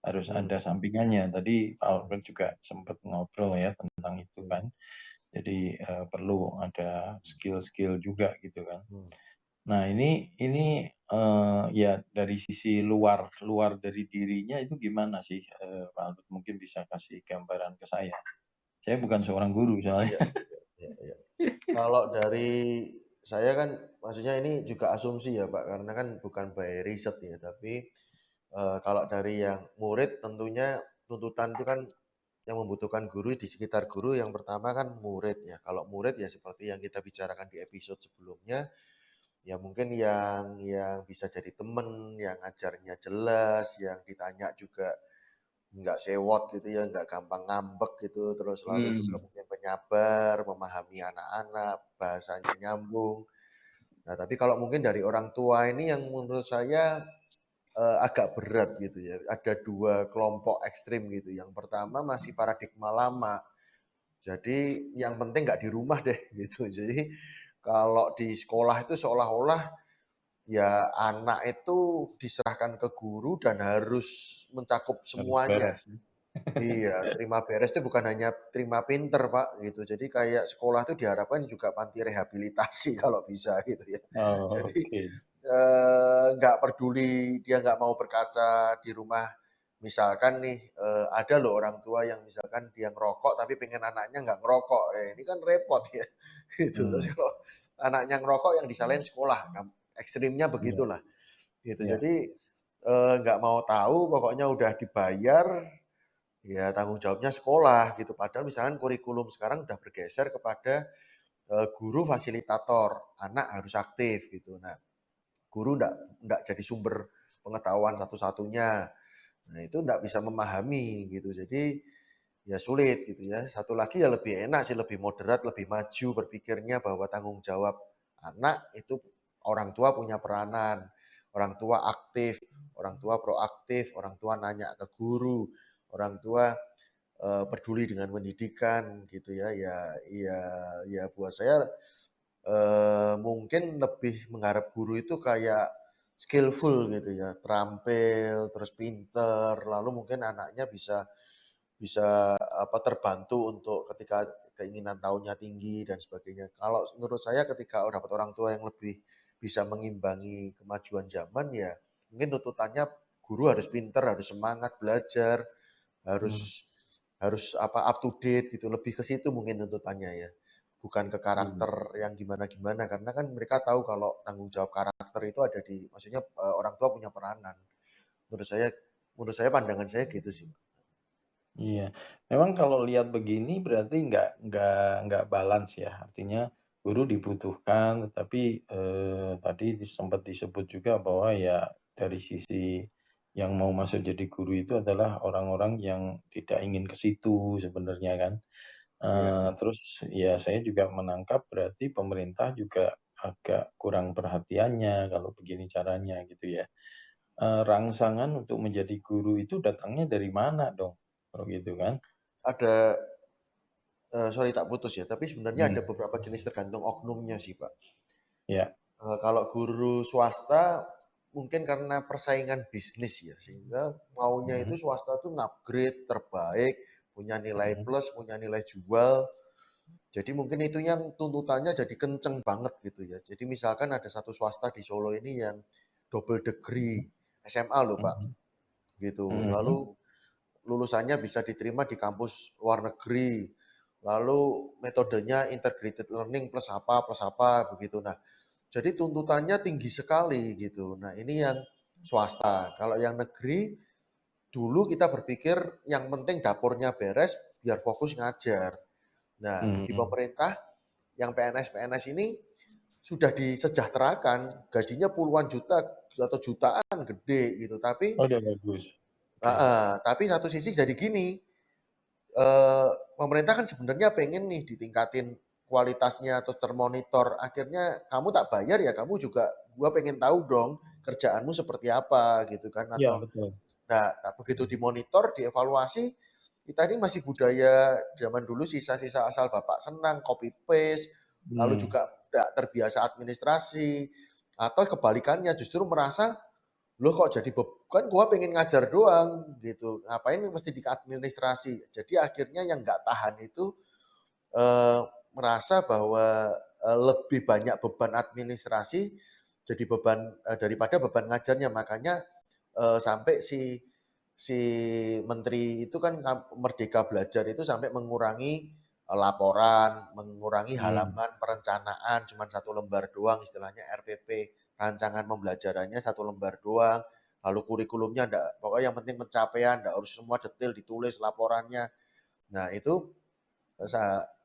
harus Mhm. ada sampingannya. Tadi Pak Mhm. Albert juga sempat ngobrol ya tentang itu Mhm. kan. Jadi, perlu ada skill-skill juga gitu kan. Mhm. Nah ini, ya dari sisi luar luar dari dirinya itu gimana sih, Pak Albert mungkin bisa kasih gambaran ke saya? Saya bukan seorang guru soalnya. Iya. Iya. Iya. Iya. Kalau dari saya kan, maksudnya ini juga asumsi ya Pak, karena kan bukan by riset ya, tapi kalau dari yang murid tentunya tuntutan itu kan yang membutuhkan guru di sekitar guru yang pertama kan murid ya. Kalau murid ya seperti yang kita bicarakan di episode sebelumnya, ya mungkin yang bisa jadi temen, yang ajarnya jelas, yang ditanya juga nggak sewot gitu ya, nggak gampang ngambek gitu, terus lalu juga Mmm, mungkin penyabar, memahami anak-anak, bahasanya nyambung. Nah, tapi kalau mungkin dari orang tua ini yang menurut saya agak berat gitu ya. Ada dua kelompok ekstrim gitu. Yang pertama masih paradigma lama. Jadi yang penting nggak di rumah deh gitu. Jadi kalau di sekolah itu seolah-olah ya anak itu diserahkan ke guru dan harus mencakup harus semuanya. beres ya. Iya, terima beres itu bukan hanya terima pinter, Pak, gitu. Jadi kayak sekolah itu diharapkan juga panti rehabilitasi kalau bisa gitu ya. Oh, Jadi, oke. nggak peduli dia nggak mau berkaca di rumah, misalkan nih, ada loh orang tua yang misalkan dia ngerokok tapi pengen anaknya nggak ngerokok, ini kan repot ya, gitu. Terus Hmm, kalau anaknya ngerokok yang disalahin sekolah, ekstrimnya iya, begitulah, gitu. iya. Jadi, nggak mau tahu pokoknya udah dibayar, ya tanggung jawabnya sekolah gitu. Padahal misalkan kurikulum sekarang udah bergeser kepada guru fasilitator, anak harus aktif gitu. Nah, guru ndak jadi sumber pengetahuan satu-satunya. Nah, itu ndak bisa memahami gitu. Jadi ya sulit gitu ya. Satu lagi ya lebih enak sih, lebih moderat, lebih maju berpikirnya bahwa tanggung jawab anak itu orang tua punya peranan. Orang tua aktif, orang tua proaktif, orang tua nanya ke guru, orang tua peduli dengan pendidikan gitu ya. Ya buat saya mungkin lebih mengharap guru itu kayak skillful gitu ya, terampil, terus pinter, lalu mungkin anaknya bisa bisa apa terbantu untuk ketika keinginan tahunya tinggi dan sebagainya. Kalau menurut saya ketika dapat orang tua yang lebih bisa mengimbangi kemajuan zaman ya mungkin tuntutannya guru harus pinter, harus semangat belajar, Hmm, harus harus apa up to date gitu, lebih ke situ mungkin tuntutannya ya. Bukan ke iya. karakter yang gimana-gimana karena kan mereka tahu kalau tanggung jawab karakter itu ada di maksudnya orang tua punya peranan. Menurut saya menurut saya pandangan saya gitu sih. Iya, memang kalau lihat begini berarti nggak balance ya, artinya guru dibutuhkan, tetapi, tadi sempat disebut juga bahwa ya dari sisi yang mau masuk jadi guru itu adalah orang-orang yang tidak ingin ke situ sebenarnya kan. Iya, Terus ya saya juga menangkap berarti pemerintah juga agak kurang perhatiannya kalau begini caranya gitu ya. Rangsangan untuk menjadi guru itu datangnya dari mana dong, kalau gitu kan? ada sorry tak putus ya, tapi sebenarnya ada Mmm, beberapa jenis tergantung oknumnya sih, Pak. iya, Kalau guru swasta mungkin karena persaingan bisnis ya, sehingga maunya itu mhm, swasta tuh ngupgrade terbaik, punya nilai mhm, plus, punya nilai jual. Jadi mungkin itu yang tuntutannya jadi kenceng banget gitu ya. Jadi misalkan ada satu swasta di Solo ini yang double degree mhm, SMA loh Pak, mhm, gitu. Lalu mhm, lulusannya bisa diterima di kampus luar negeri. Lalu metodenya integrated learning plus apa begitu. Nah, jadi tuntutannya tinggi sekali gitu. Nah, ini yang swasta. Kalau yang negeri, dulu kita berpikir yang penting dapurnya beres biar fokus ngajar. Nah, di mhm. pemerintah yang PNS-PNS ini sudah disejahterakan, gajinya puluhan juta atau jutaan gede gitu. Oh, udah bagus. Oke. Tapi satu sisi jadi gini, pemerintah kan sebenarnya pengen nih ditingkatin kualitasnya terus termonitor. Akhirnya kamu tak bayar ya kamu juga gua pengen tahu dong kerjaanmu seperti apa gitu kan Iya, atau betul. nah begitu dimonitor, dievaluasi kita ini masih budaya zaman dulu sisa-sisa asal bapak senang, copy paste, lalu Mmm, juga tidak terbiasa administrasi atau kebalikannya justru merasa loh kok jadi kan gua pengen ngajar doang gitu, ngapain mesti di administrasi. Jadi akhirnya yang nggak tahan itu eh, merasa bahwa lebih banyak beban administrasi jadi beban daripada beban ngajarnya. Makanya sampai si si menteri itu kan Merdeka Belajar itu sampai mengurangi laporan, mengurangi mmm, halaman perencanaan cuma satu lembar doang istilahnya RPP, rancangan pembelajarannya satu lembar doang. Lalu kurikulumnya enggak, pokoknya yang penting pencapaian, enggak harus semua detail ditulis laporannya. Nah, itu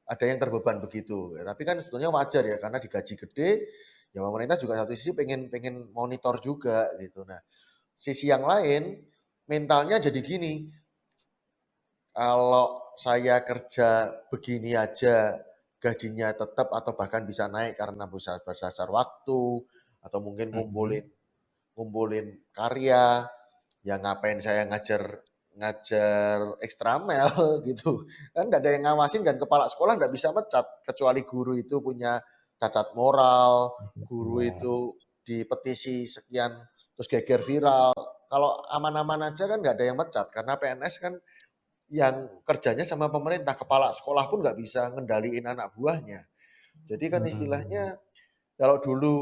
ada yang terbeban begitu. Ya, tapi kan sebetulnya wajar ya karena digaji gede, ya pemerintah juga satu sisi pengen pengen monitor juga gitu. Nah, sisi yang lain mentalnya jadi gini, kalau saya kerja begini aja gajinya tetap atau bahkan bisa naik karena bisa bersasar waktu atau mungkin mhm. ngumpulin ngumpulin karya, ya ngapain saya ngajar ngajar ekstramel gitu. Kan nggak ada yang ngawasin dan kepala sekolah nggak bisa mecat kecuali guru itu punya cacat moral, guru Iya, itu dipetisi sekian terus geger viral. Kalau aman-aman aja kan nggak ada yang mecat karena PNS kan yang kerjanya sama pemerintah, kepala sekolah pun nggak bisa ngendaliin anak buahnya. Jadi kan Mhm. istilahnya kalau dulu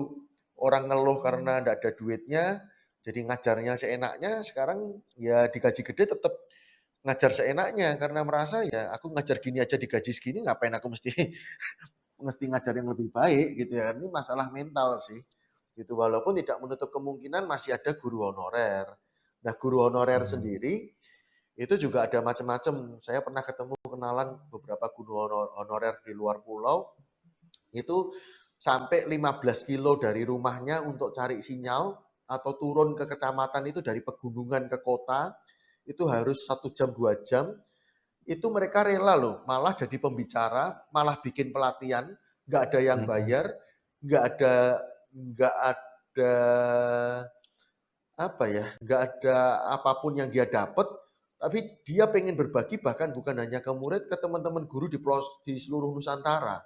orang ngeluh karena nggak ada duitnya, jadi ngajarnya seenaknya, sekarang ya digaji gede tetap ngajar seenaknya karena merasa ya aku ngajar gini aja digaji segini ngapain aku mesti mesti ngajar yang lebih baik gitu ya. Ini masalah mental sih. Gitu walaupun tidak menutup kemungkinan masih ada guru honorer. Nah, guru honorer Mhm. sendiri itu juga ada macam-macam. Saya pernah ketemu kenalan beberapa guru honorer di luar pulau itu sampai 15 kilo dari rumahnya untuk cari sinyal atau turun ke kecamatan itu dari pegunungan ke kota itu harus 1 jam 2 jam itu mereka rela loh malah jadi pembicara malah bikin pelatihan nggak ada yang Mhm. bayar nggak ada apa ya nggak ada apapun yang dia dapat tapi dia pengen berbagi bahkan bukan hanya ke murid ke teman-teman guru di seluruh Nusantara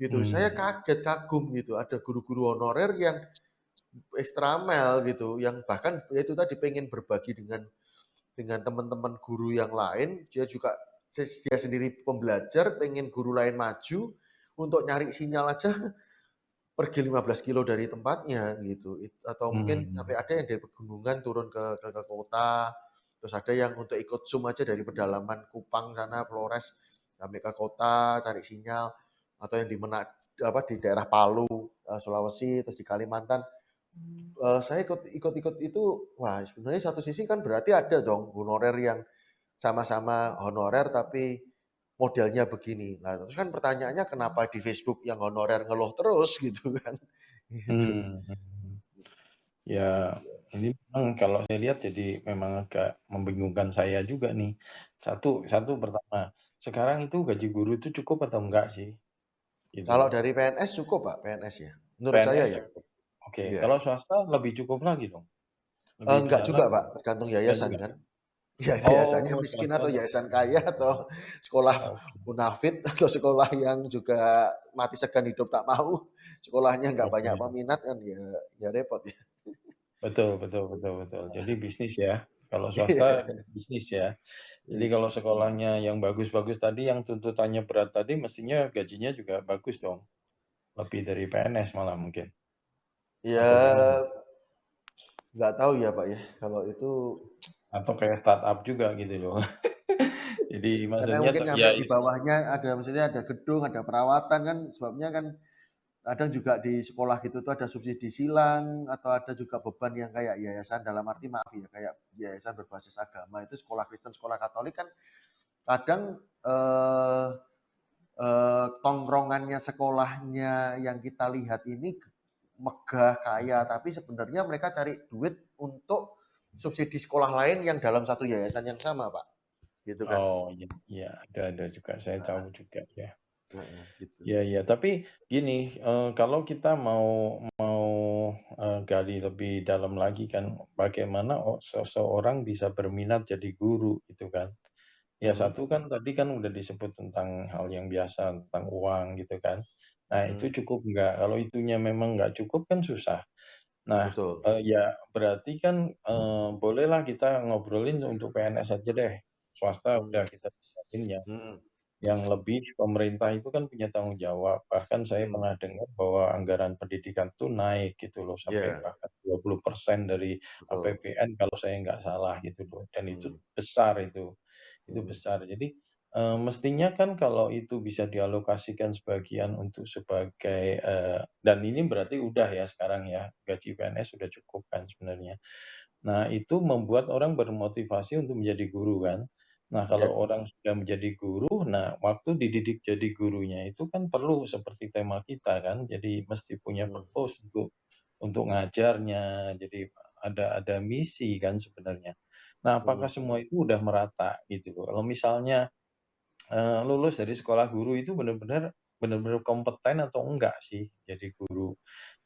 gitu. Saya Mmm. kaget, kagum gitu. Ada guru-guru honorer yang ekstra mil gitu, yang bahkan ya itu tadi pengen berbagi dengan teman-teman guru yang lain. Dia juga dia sendiri pembelajar, pengen guru lain maju untuk nyari sinyal aja pergi 15 kilo dari tempatnya gitu. Atau mungkin sampai Mmm. ada yang dari pegunungan turun ke kota, terus ada yang untuk ikut Zoom aja dari pedalaman Kupang sana, Flores, sampai ke kota cari sinyal, atau yang di apa di daerah Palu, Sulawesi, terus di Kalimantan. Saya ikut itu, wah sebenarnya satu sisi kan berarti ada dong honorer yang sama-sama honorer tapi modelnya begini. Nah, terus kan pertanyaannya kenapa di Facebook yang honorer ngeluh terus gitu kan. Gitu. Mmm. Mhm. Ya, ini memang kalau saya lihat jadi memang agak membingungkan saya juga nih. Satu satu pertama, sekarang itu gaji guru itu cukup atau enggak sih? Gitu Kalau loh. dari PNS cukup Pak, PNS ya? Menurut saya PNS ya? cukup. Oke, Iya. kalau swasta lebih cukup lagi dong? Lebih Enggak besar juga lagi? Pak, tergantung Enggak yayasan juga? kan. Ya yayasannya Oh, miskin swasta atau ada. yayasan kaya atau sekolah Oke. munafik atau sekolah yang juga mati segan hidup tak mau, sekolahnya nggak banyak Oke. peminat kan ya ya repot ya. Betul betul betul betul. Jadi bisnis ya. Kalau swasta Iya. bisnis ya. Jadi kalau Mhm. sekolahnya yang bagus-bagus tadi, yang tuntutannya berat tadi, mestinya gajinya juga bagus dong. Lebih dari PNS malah mungkin. Atau gimana? Ya nggak tahu ya Pak ya, kalau itu Atau kayak startup juga gitu loh. Jadi karena maksudnya mungkin ya nyampe di bawahnya ada maksudnya ada gedung, ada perawatan kan sebabnya kan kadang juga di sekolah gitu tuh ada subsidi silang atau ada juga beban yang kayak yayasan dalam arti maaf ya kayak yayasan berbasis agama itu sekolah Kristen, sekolah Katolik kan kadang tongkrongannya sekolahnya yang kita lihat ini megah kaya tapi sebenarnya mereka cari duit untuk subsidi sekolah lain yang dalam satu yayasan yang sama Pak gitu kan. oh iya iya, ada juga, saya tahu juga ya. Gitu. Iya iya, tapi gini, kalau kita mau mau, gali lebih dalam lagi kan, bagaimana seseorang bisa berminat jadi guru gitu kan. Ya Mhm, satu kan tadi kan udah disebut tentang hal yang biasa, tentang uang gitu kan. Nah itu mhm, cukup nggak? Kalau itunya memang nggak cukup kan susah. Nah, betul. ya berarti kan, bolehlah kita ngobrolin untuk PNS aja deh, swasta udah Mhm, kita tinggalin ya. mhm, Yang lebih pemerintah itu kan punya tanggung jawab, bahkan saya mhm, pernah dengar bahwa anggaran pendidikan tuh naik gitu loh, sampai iya, bahkan 20% dari betul. APBN kalau saya nggak salah gitu loh, dan itu Mhm, besar itu mhm, besar. Jadi, mestinya kan kalau itu bisa dialokasikan sebagian untuk sebagai, dan ini berarti udah ya sekarang ya, gaji PNS sudah cukup kan sebenarnya. Nah, itu membuat orang bermotivasi untuk menjadi guru kan. Nah, iya, kalau orang sudah menjadi guru, nah waktu dididik jadi gurunya itu kan perlu seperti tema kita kan, jadi mesti punya mhm, purpose untuk ngajarnya, jadi ada misi kan sebenarnya. Nah, apakah mhm, semua itu udah merata gitu loh. Kalau misalnya, lulus dari sekolah guru itu benar-benar kompeten atau enggak sih jadi guru?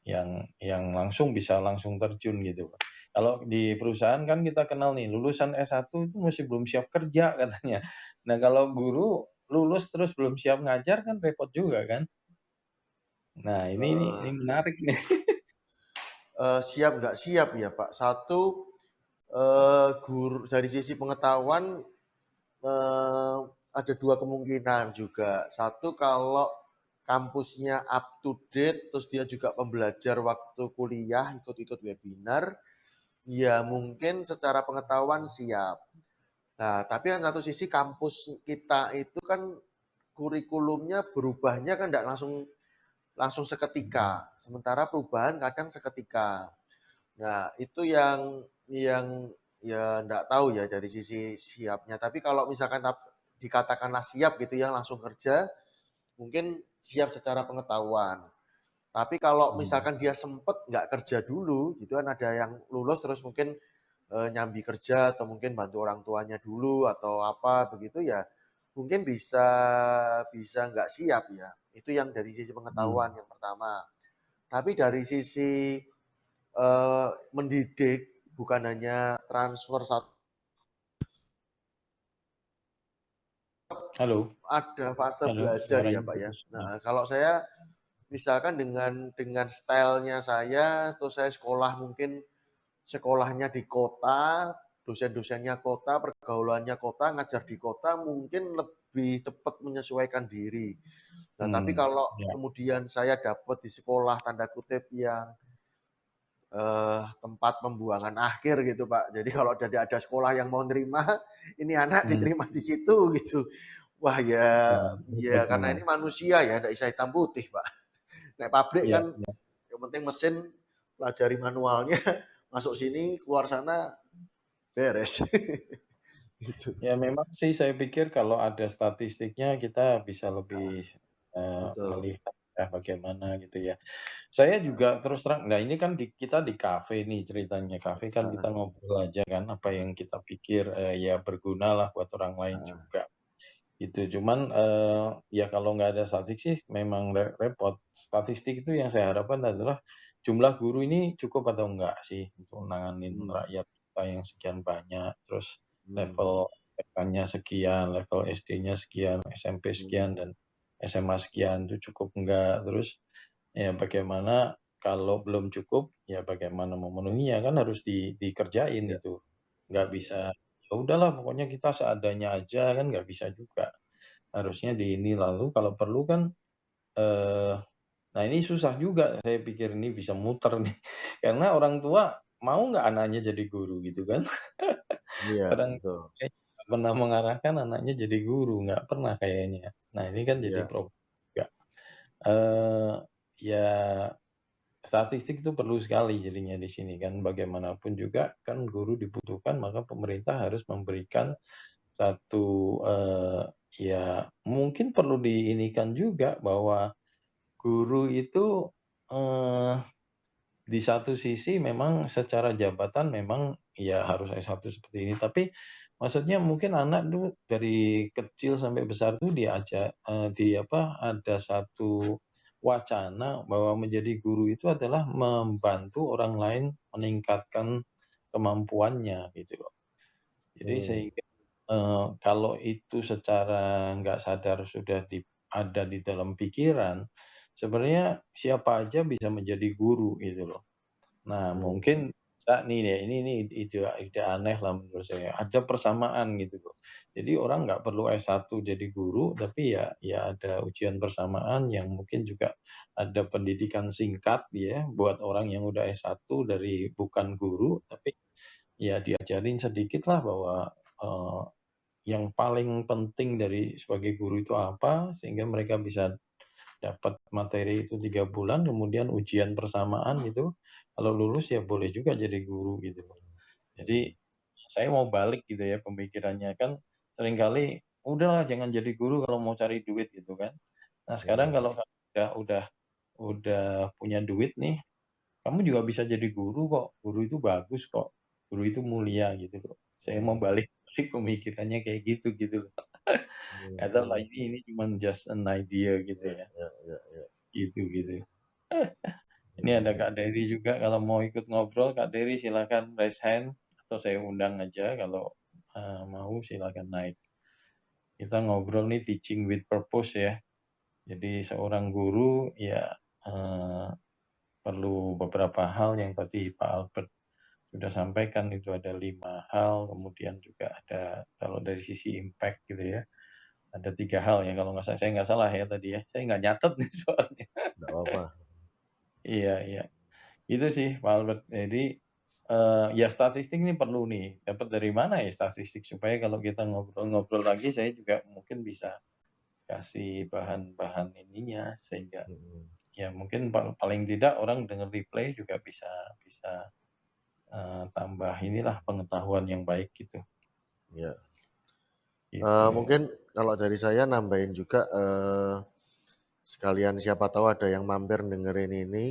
Yang langsung bisa langsung terjun gitu, Pak. Kalau di perusahaan kan kita kenal nih, lulusan S1 itu masih belum siap kerja katanya. Nah, kalau guru lulus terus belum siap ngajar kan repot juga kan. Nah, ini eee menarik nih. siap nggak siap ya, Pak. Satu, dari sisi pengetahuan, ada 2 kemungkinan juga. Satu, kalau kampusnya up to date, terus dia juga pembelajar waktu kuliah, ikut-ikut webinar, ya mungkin secara pengetahuan siap. Nah, tapi kan satu sisi kampus kita itu kan kurikulumnya berubahnya kan tidak langsung langsung seketika. Sementara perubahan kadang seketika. Nah, itu yang ya enggak tahu ya dari sisi siapnya. Tapi kalau misalkan dikatakanlah siap gitu ya langsung kerja, mungkin siap secara pengetahuan. Tapi kalau Hmm. misalkan dia sempet nggak kerja dulu, gitu kan ada yang lulus terus mungkin nyambi kerja atau mungkin bantu orang tuanya dulu atau apa begitu ya, mungkin bisa bisa nggak siap ya. Itu yang dari sisi Hmm. pengetahuan yang pertama. Tapi dari sisi mendidik bukan hanya transfer satu, Halo, ada fase halo, belajar ya suaranya Pak ya. putus. Nah, kalau saya misalkan dengan stylenya saya, terus saya sekolah mungkin sekolahnya di kota, dosen-dosennya kota, pergaulannya kota, ngajar di kota, mungkin lebih cepat menyesuaikan diri. Nah, tapi Hmm. kalau Ya. kemudian saya dapat di sekolah tanda kutip yang tempat pembuangan akhir gitu Pak. Jadi kalau ada sekolah yang mau nerima, ini anak Hmm. diterima di situ gitu. Wah ya, Ya, ya repot karena memang. ini manusia ya, tidak bisa hitam putih Pak. Naik pabrik Ya, kan ya. yang penting mesin, pelajari manualnya, masuk sini, keluar sana, beres. Gitu. Ya memang sih saya pikir kalau ada statistiknya kita bisa lebih Betul. melihat ya bagaimana gitu ya. Saya juga terus terang, nah ini kan kita di kafe nih ceritanya. Kafe kan kita Heeh, ngobrol aja kan apa yang kita pikir ya berguna lah buat orang lain heeh. juga. Gitu. Cuman ya kalau nggak ada statistik sih memang repot. Statistik itu yang saya harapkan adalah jumlah guru ini cukup atau enggak sih untuk nanganin Hmm, rakyat kita yang sekian banyak, terus hmm, level TK-nya sekian, level SD-nya sekian, SMP hmm. sekian, dan SMA sekian itu cukup enggak. Terus ya bagaimana kalau belum cukup, ya bagaimana memenuhinya, kan harus dikerjain Ya, itu. Nggak ya, bisa, ya. ya udahlah pokoknya kita seadanya aja, kan nggak bisa juga. Harusnya di ini, lalu kalau perlu kan, eee, nah ini susah juga saya pikir ini bisa muter nih, karena orang tua mau nggak anaknya jadi guru gitu kan. Iya, Orang betul. kayaknya nggak pernah mengarahkan anaknya jadi guru, nggak pernah kayaknya. Nah ini kan jadi Iya, problem juga. Eee, ya statistik itu perlu sekali jadinya di sini kan, bagaimanapun juga kan guru dibutuhkan, maka pemerintah harus memberikan satu, ya mungkin perlu diinikan juga bahwa guru itu, eee, di satu sisi memang secara jabatan memang ya harus S1 seperti ini, tapi maksudnya mungkin anak tuh dari kecil sampai besar tuh diajak di apa, ada satu wacana bahwa menjadi guru itu adalah membantu orang lain meningkatkan kemampuannya gitu loh. Jadi hmm, sehingga, kalau itu secara nggak sadar sudah ada di dalam pikiran, sebenarnya siapa aja bisa menjadi guru gitu loh. Nah, hmm, mungkin bisa nih ya, ini ide aneh lah menurut saya, ada persamaan gitu loh. Jadi orang nggak perlu S1 jadi guru, tapi ya ada ujian persamaan yang mungkin juga ada pendidikan singkat ya, buat orang yang udah S1 dari bukan guru, tapi ya diajarin sedikit lah bahwa, eee, yang paling penting dari sebagai guru itu apa, sehingga mereka bisa dapat materi itu 3 bulan, kemudian ujian persamaan gitu, kalau lulus ya boleh juga jadi guru gitu loh. Jadi, saya mau balik gitu ya pemikirannya, kan seringkali, "Udahlah jangan jadi guru kalau mau cari duit," gitu kan. Nah sekarang hmm, kalau kamu udah punya duit nih, kamu juga bisa jadi guru kok, guru itu bagus kok, guru itu mulia gitu loh. Saya mau hmm, balik balik pemikirannya kayak gitu, gitu loh. hmm, Nggak tahu lah hmm. ini cuman just an idea gitu Ya, ya, ya, ya, ya. gitu gitu. Ini ada Hmm. Kak Dery juga kalau mau ikut ngobrol, Kak Dery silakan raise hand atau saya undang aja kalau, mau silakan naik. Kita ngobrol nih teaching with purpose ya. Jadi seorang guru ya, eee, perlu beberapa hal yang tadi Pak Albert sudah sampaikan itu ada 5 hal, kemudian juga ada kalau dari sisi impact gitu ya, ada 3 hal ya kalau nggak salah, saya nggak salah ya tadi ya, saya nggak nyatet nih soalnya. nggak apa-apa. Iya iya, itu sih Pak Albert. Jadi, ya statistik ini perlu nih, dapat dari mana ya statistik supaya kalau kita ngobrol-ngobrol lagi saya juga mungkin bisa kasih bahan-bahan ininya, sehingga Mhm, ya mungkin paling tidak orang dengar replay juga bisa bisa, tambah inilah pengetahuan yang baik gitu, iya. gitu. Mungkin kalau dari saya nambahin juga, sekalian siapa tahu ada yang mampir dengerin ini,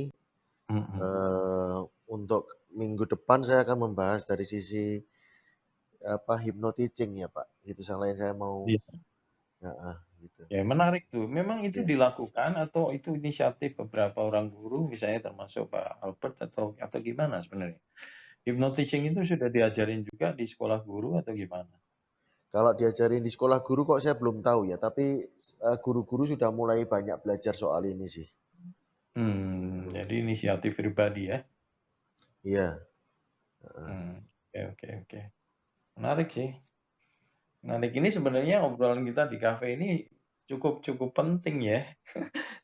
Mhm, eee, untuk minggu depan saya akan membahas dari sisi, apa, hypno-teaching ya, Pak. Itu selain saya mau iya, heeh, gitu. ya menarik tuh. Memang itu Iya. dilakukan atau itu inisiatif beberapa orang guru misalnya termasuk Pak Albert atau gimana sebenarnya? Hypno teaching itu sudah diajarin juga di sekolah guru atau gimana? Kalau diajarin di sekolah guru kok saya belum tahu ya, tapi, guru-guru sudah mulai banyak belajar soal ini sih. Jadi inisiatif pribadi ya? Iya, Oke oke oke. Menarik sih, menarik. Ini sebenarnya obrolan kita di kafe ini cukup cukup penting ya.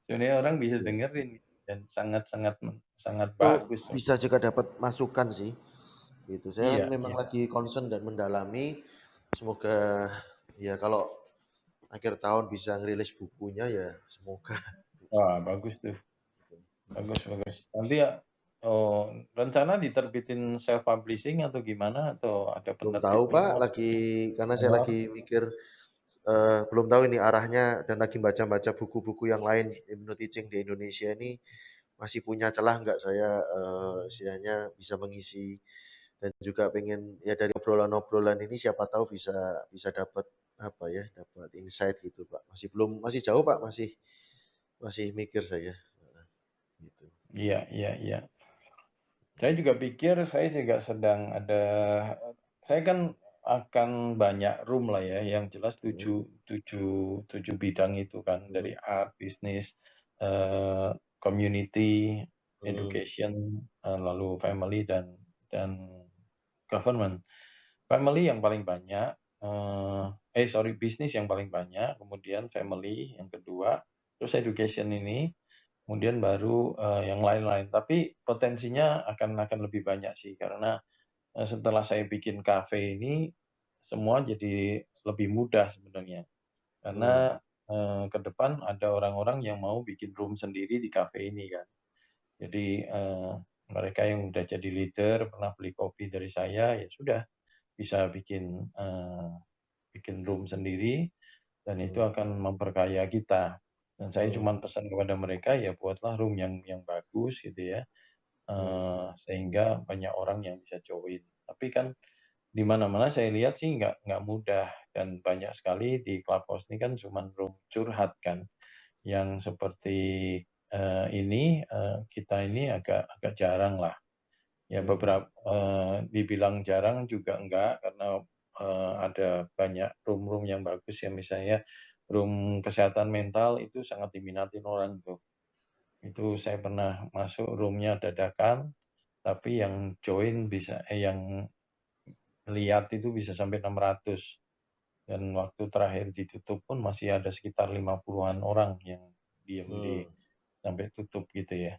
Sebenarnya orang bisa iya. dengerin dan sangat sangat sangat Itu bagus. bisa juga dapat masukan sih, gitu. Saya kan Iya memang iya. lagi concern dan mendalami, semoga ya kalau akhir tahun bisa ngerilis bukunya ya semoga. Wah bagus tuh, bagus bagus. Nanti ya, oh, rencana diterbitin self publishing atau gimana? Atau ada Belum tahu penerbitnya? Pak, lagi karena saya Honor? lagi mikir, belum tahu ini arahnya dan lagi baca-baca buku-buku yang lain, hypno teaching di Indonesia ini masih punya celah nggak saya, istilahnya bisa mengisi dan juga pengen ya dari obrolan-obrolan ini siapa tahu bisa bisa dapat apa ya, dapat insight gitu Pak. Masih jauh Pak, masih masih mikir saya, gitu. Iya iya iya. Saya juga pikir saya juga sedang ada, saya kan akan banyak room lah ya, yang jelas Mhm, 7 bidang itu kan, dari mhm, art, bisnis, community, mhm, education, lalu family dan government. Family yang paling banyak, sorry, bisnis yang paling banyak, kemudian family yang kedua, terus education ini, kemudian baru, yang lain-lain. Tapi potensinya akan lebih banyak sih, karena, setelah saya bikin kafe ini, semua jadi lebih mudah sebenarnya. mmm, Karena, ke depan ada orang-orang yang mau bikin room sendiri di kafe ini kan. Jadi, mereka yang udah jadi leader, pernah beli kopi dari saya, ya sudah bisa bikin room sendiri dan itu mhm, akan memperkaya kita. Dan saya mmm, cuma pesan kepada mereka, ya buatlah room yang bagus gitu ya, mmm, sehingga banyak orang yang bisa join. Tapi kan di mana-mana saya lihat sih nggak mudah dan banyak sekali di Clubhouse ini kan cuman room curhat kan, yang seperti, kita ini agak agak jarang lah. Ya mmm, dibilang jarang juga enggak, karena, ada banyak room-room yang bagus ya, misalnya room kesehatan mental itu sangat diminatin orang tuh. Itu saya pernah masuk room-nya dadakan, tapi yang join yang lihat itu bisa sampai 600 dan waktu terakhir ditutup pun masih ada sekitar 50-an orang yang diem mmm, sampai tutup gitu ya.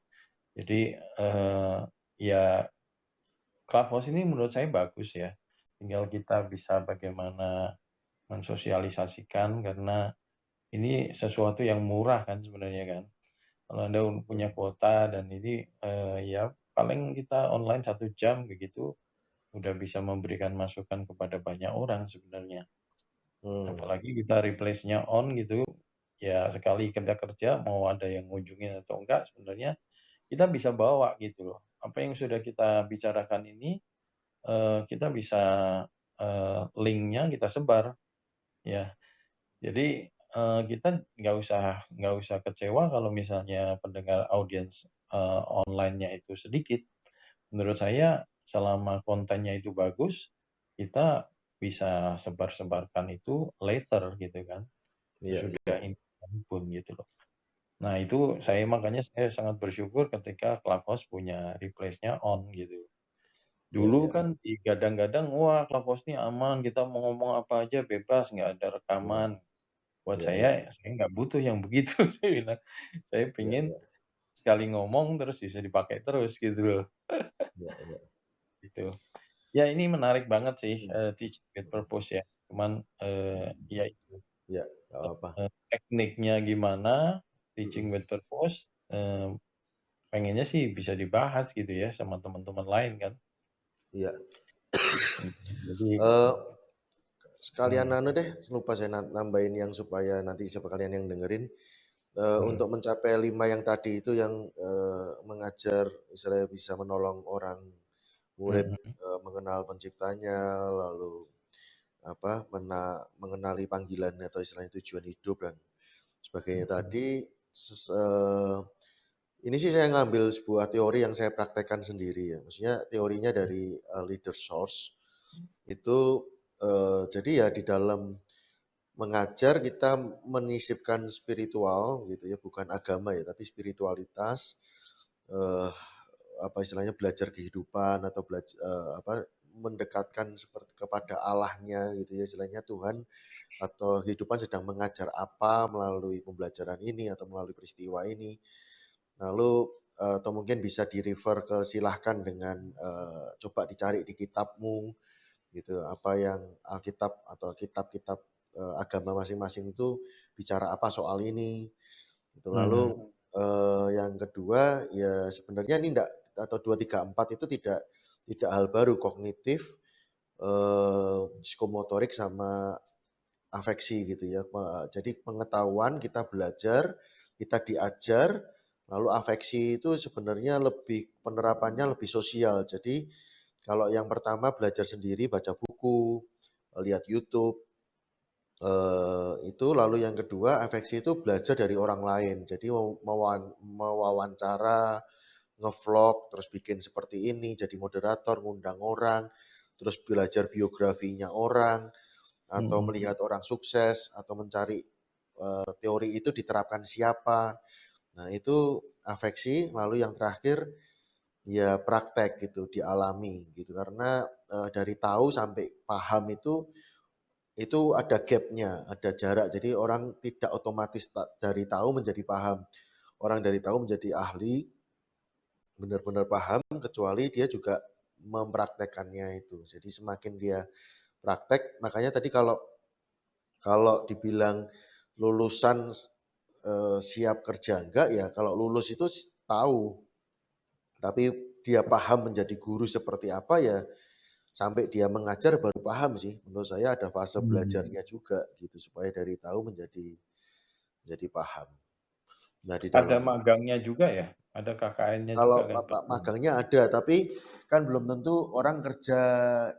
Jadi, ya Clubhouse ini menurut saya bagus ya, tinggal kita bisa bagaimana mensosialisasikan karena ini sesuatu yang murah kan sebenarnya kan. Kalau Anda punya mmm, kuota dan ini, ya paling kita online 1 jam begitu, udah bisa memberikan masukan kepada banyak orang sebenarnya. mmm, Apalagi kita replace-nya on gitu, ya sekali kita kerja mau ada yang ngunjungin atau enggak sebenarnya kita bisa bawa gitu loh. Apa yang sudah kita bicarakan ini, kita bisa, link-nya kita sebar, ya. Jadi, kita nggak usah kecewa kalau misalnya pendengar audiens, online-nya itu sedikit. Menurut saya selama kontennya itu bagus, kita bisa sebar-sebarkan itu later gitu kan, iya, iya, sesudah ini pun gitu loh. Nah itu makanya saya sangat bersyukur ketika Clubhouse punya replace-nya on gitu. iya Dulu iya kan digadang-gadang, "Wah, Clubhouse ini aman, kita mau ngomong apa aja bebas, nggak ada iya rekaman." Buat iya iya saya nggak butuh yang begitu, saya bilang. Saya iya pengen iya sekali ngomong terus bisa dipakai terus gitu loh, iya iya. gitu. Ya ini menarik banget sih, Mhm Teach with mhm. Purpose ya. Cuman, ya itu, Iya, nggak apa-apa. tekniknya gimana, Teaching Mhm, with Purpose, pengennya sih bisa dibahas gitu ya sama teman-teman lain kan. iya. Jadi Eee, sekalian mhm anu deh, lupa saya nambahin yang supaya nanti siapa kalian yang dengerin, mhm untuk mencapai 5 yang tadi itu yang, mengajar istilahnya bisa menolong orang murid, mhm mengenal penciptanya, lalu apa, mengenali panggilan atau istilahnya tujuan hidup dan sebagainya mhm tadi, ini sih saya ngambil sebuah teori yang saya praktekkan sendiri ya, maksudnya teorinya dari, Leader Source. Itu, jadi ya di dalam mengajar kita menyisipkan spiritual gitu ya, bukan agama ya, tapi spiritualitas, eee, apa istilahnya, belajar kehidupan atau apa, mendekatkan seperti kepada Allahnya gitu ya, istilahnya Tuhan atau kehidupan sedang mengajar apa melalui pembelajaran ini atau melalui peristiwa ini. Lalu, atau mungkin bisa di-refer ke silahkan dengan, coba dicari di kitabmu gitu, apa yang Alkitab atau kitab-kitab, agama masing-masing itu bicara apa soal ini, gitu. mhm Lalu, yang kedua ya sebenarnya ini enggak atau 2 3 4 itu tidak hal baru, kognitif, psikomotorik sama afeksi gitu ya. Jadi pengetahuan kita belajar, kita diajar, lalu afeksi itu sebenarnya lebih penerapannya lebih sosial. Jadi kalau yang pertama belajar sendiri, baca buku, lihat YouTube, itu lalu yang kedua afeksi itu belajar dari orang lain. Jadi mewawancara, ngevlog, terus bikin seperti ini, jadi moderator, ngundang orang, terus belajar biografinya orang, atau mhm melihat orang sukses, atau mencari, teori itu diterapkan siapa. Nah itu afeksi, lalu yang terakhir ya praktek gitu, dialami gitu. Karena, dari tahu sampai paham itu ada gapnya, ada jarak. Jadi orang tidak otomatis dari tahu menjadi paham. Orang dari tahu menjadi ahli, benar-benar paham, kecuali dia juga mempraktekannya itu. Jadi semakin dia praktek, makanya tadi kalau kalau dibilang lulusan, siap kerja enggak, ya kalau lulus itu tahu, tapi dia paham menjadi guru seperti apa ya sampai dia mengajar baru paham sih. Menurut saya ada fase mhm. belajarnya juga gitu, supaya dari tahu menjadi paham. Nah di Ada dalam magangnya juga ya? Ada KKN-nya juga kalau kan pastinya? magangnya ada, tapi kan belum tentu orang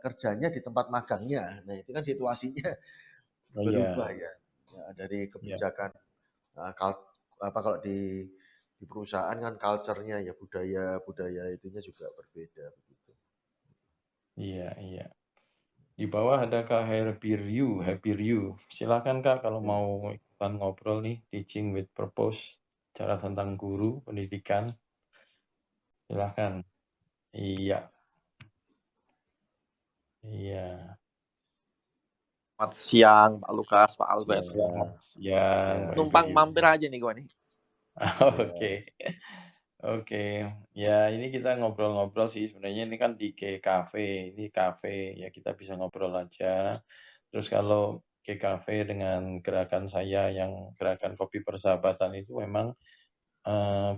kerjanya di tempat magangnya. Nah itu kan situasinya Oh berubah iya ya, ya dari iya kebijakan. Apa kalau di perusahaan kan culture-nya ya budaya budaya itunya juga berbeda begitu. iya iya. Di bawah ada Kak Happy Ryu. Silakan Kak kalau Iya. mau ikutan ngobrol nih, Teaching with Purpose, cara tentang guru, pendidikan, silahkan. Iya iya. Selamat siang Pak Lukas, Pak Albert. Selamat Siang. siang Ya, Happy Numpang Ryu. mampir aja nih gua nih. Oke. iya, Oke, ya ini kita ngobrol-ngobrol sih sebenarnya ini kan di Cafe, ini kafe ya kita bisa ngobrol aja. Terus kalau Cafe dengan gerakan saya yang gerakan kopi persahabatan itu memang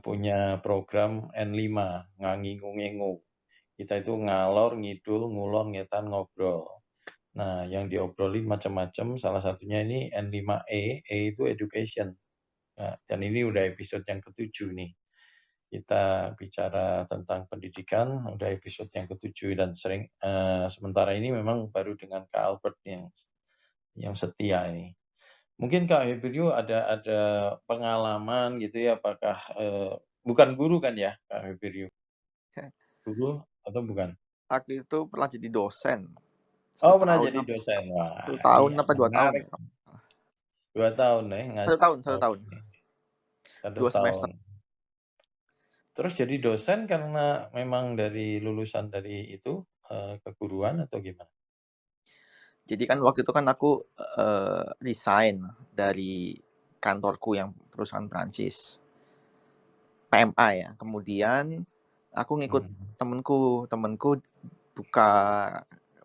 punya program N5, ngangingu ngengu. Kita itu ngalor, ngidul, ngulon, ngetan, ngobrol. Nah, yang diobrolin macam-macam, salah satunya ini N5E, E itu education. Nah, dan ini udah episode yang ketujuh nih. Kita bicara tentang pendidikan, udah episode yang ketujuh dan sering sementara ini memang baru dengan Kak Albert yang setia ini. Mungkin Kak Hebrio ada pengalaman gitu ya, apakah bukan guru kan ya Kak Hebrio? Guru atau bukan? Aku itu pernah jadi dosen. Oh Satu pernah tahun jadi apa dosen, satu wah ini tahun apa 2 tahun menarik. ya? 2 tahun ya, Satu tahun. oke, 1 2 tahun. semester. Terus jadi dosen karena memang dari lulusan dari itu keguruan atau gimana? Jadi kan waktu itu kan aku resign dari kantorku yang perusahaan Prancis, PMA ya. Kemudian aku ngikut temenku buka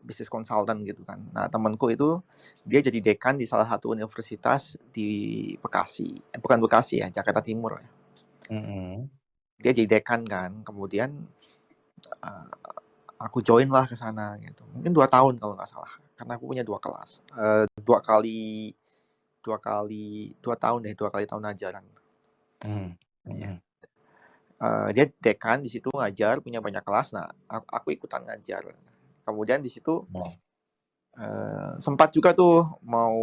bisnis konsultan gitu kan. Nah temenku itu dia jadi dekan di salah satu universitas di Bekasi, bukan Bekasi ya, Jakarta Timur ya. Dia jadi dekan kan. Kemudian aku join lah ke sana gitu. Mungkin 2 tahun kalau nggak salah. Karena aku punya 2 kelas. 2 kali tahun ajaran. Ya. Dia dekan di situ ngajar, punya banyak kelas. Nah, aku ikutan ngajar. Kemudian di situ sempat juga tuh mau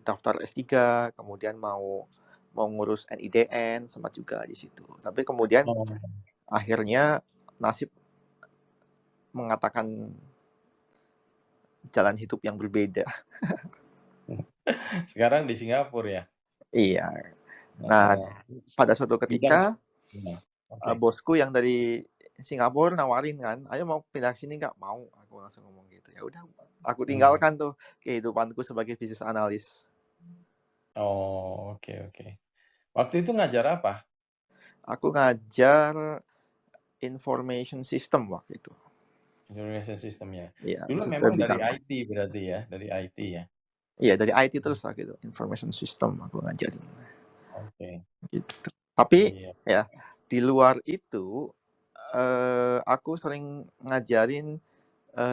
daftar S3, kemudian mau ngurus NIDN, sempat juga di situ. Tapi kemudian akhirnya nasib mengatakan jalan hidup yang berbeda. Sekarang di Singapura ya? Iya. Nah, pada suatu ketika bosku yang dari Singapura nawarin kan, ayo mau pindah ke sini nggak? Mau. Aku langsung ngomong gitu. Ya udah, aku tinggalkan tuh kehidupanku sebagai bisnis analis. Oh, oke. Waktu itu ngajar apa? Aku ngajar information system waktu itu. Information system ya. Iya, Dulu sistem memang dari bintang. IT berarti ya, dari IT ya. Iya, dari IT terus lah gitu. Information system aku ngajarin. Oke. Gitu. Tapi ya di luar itu aku sering ngajarin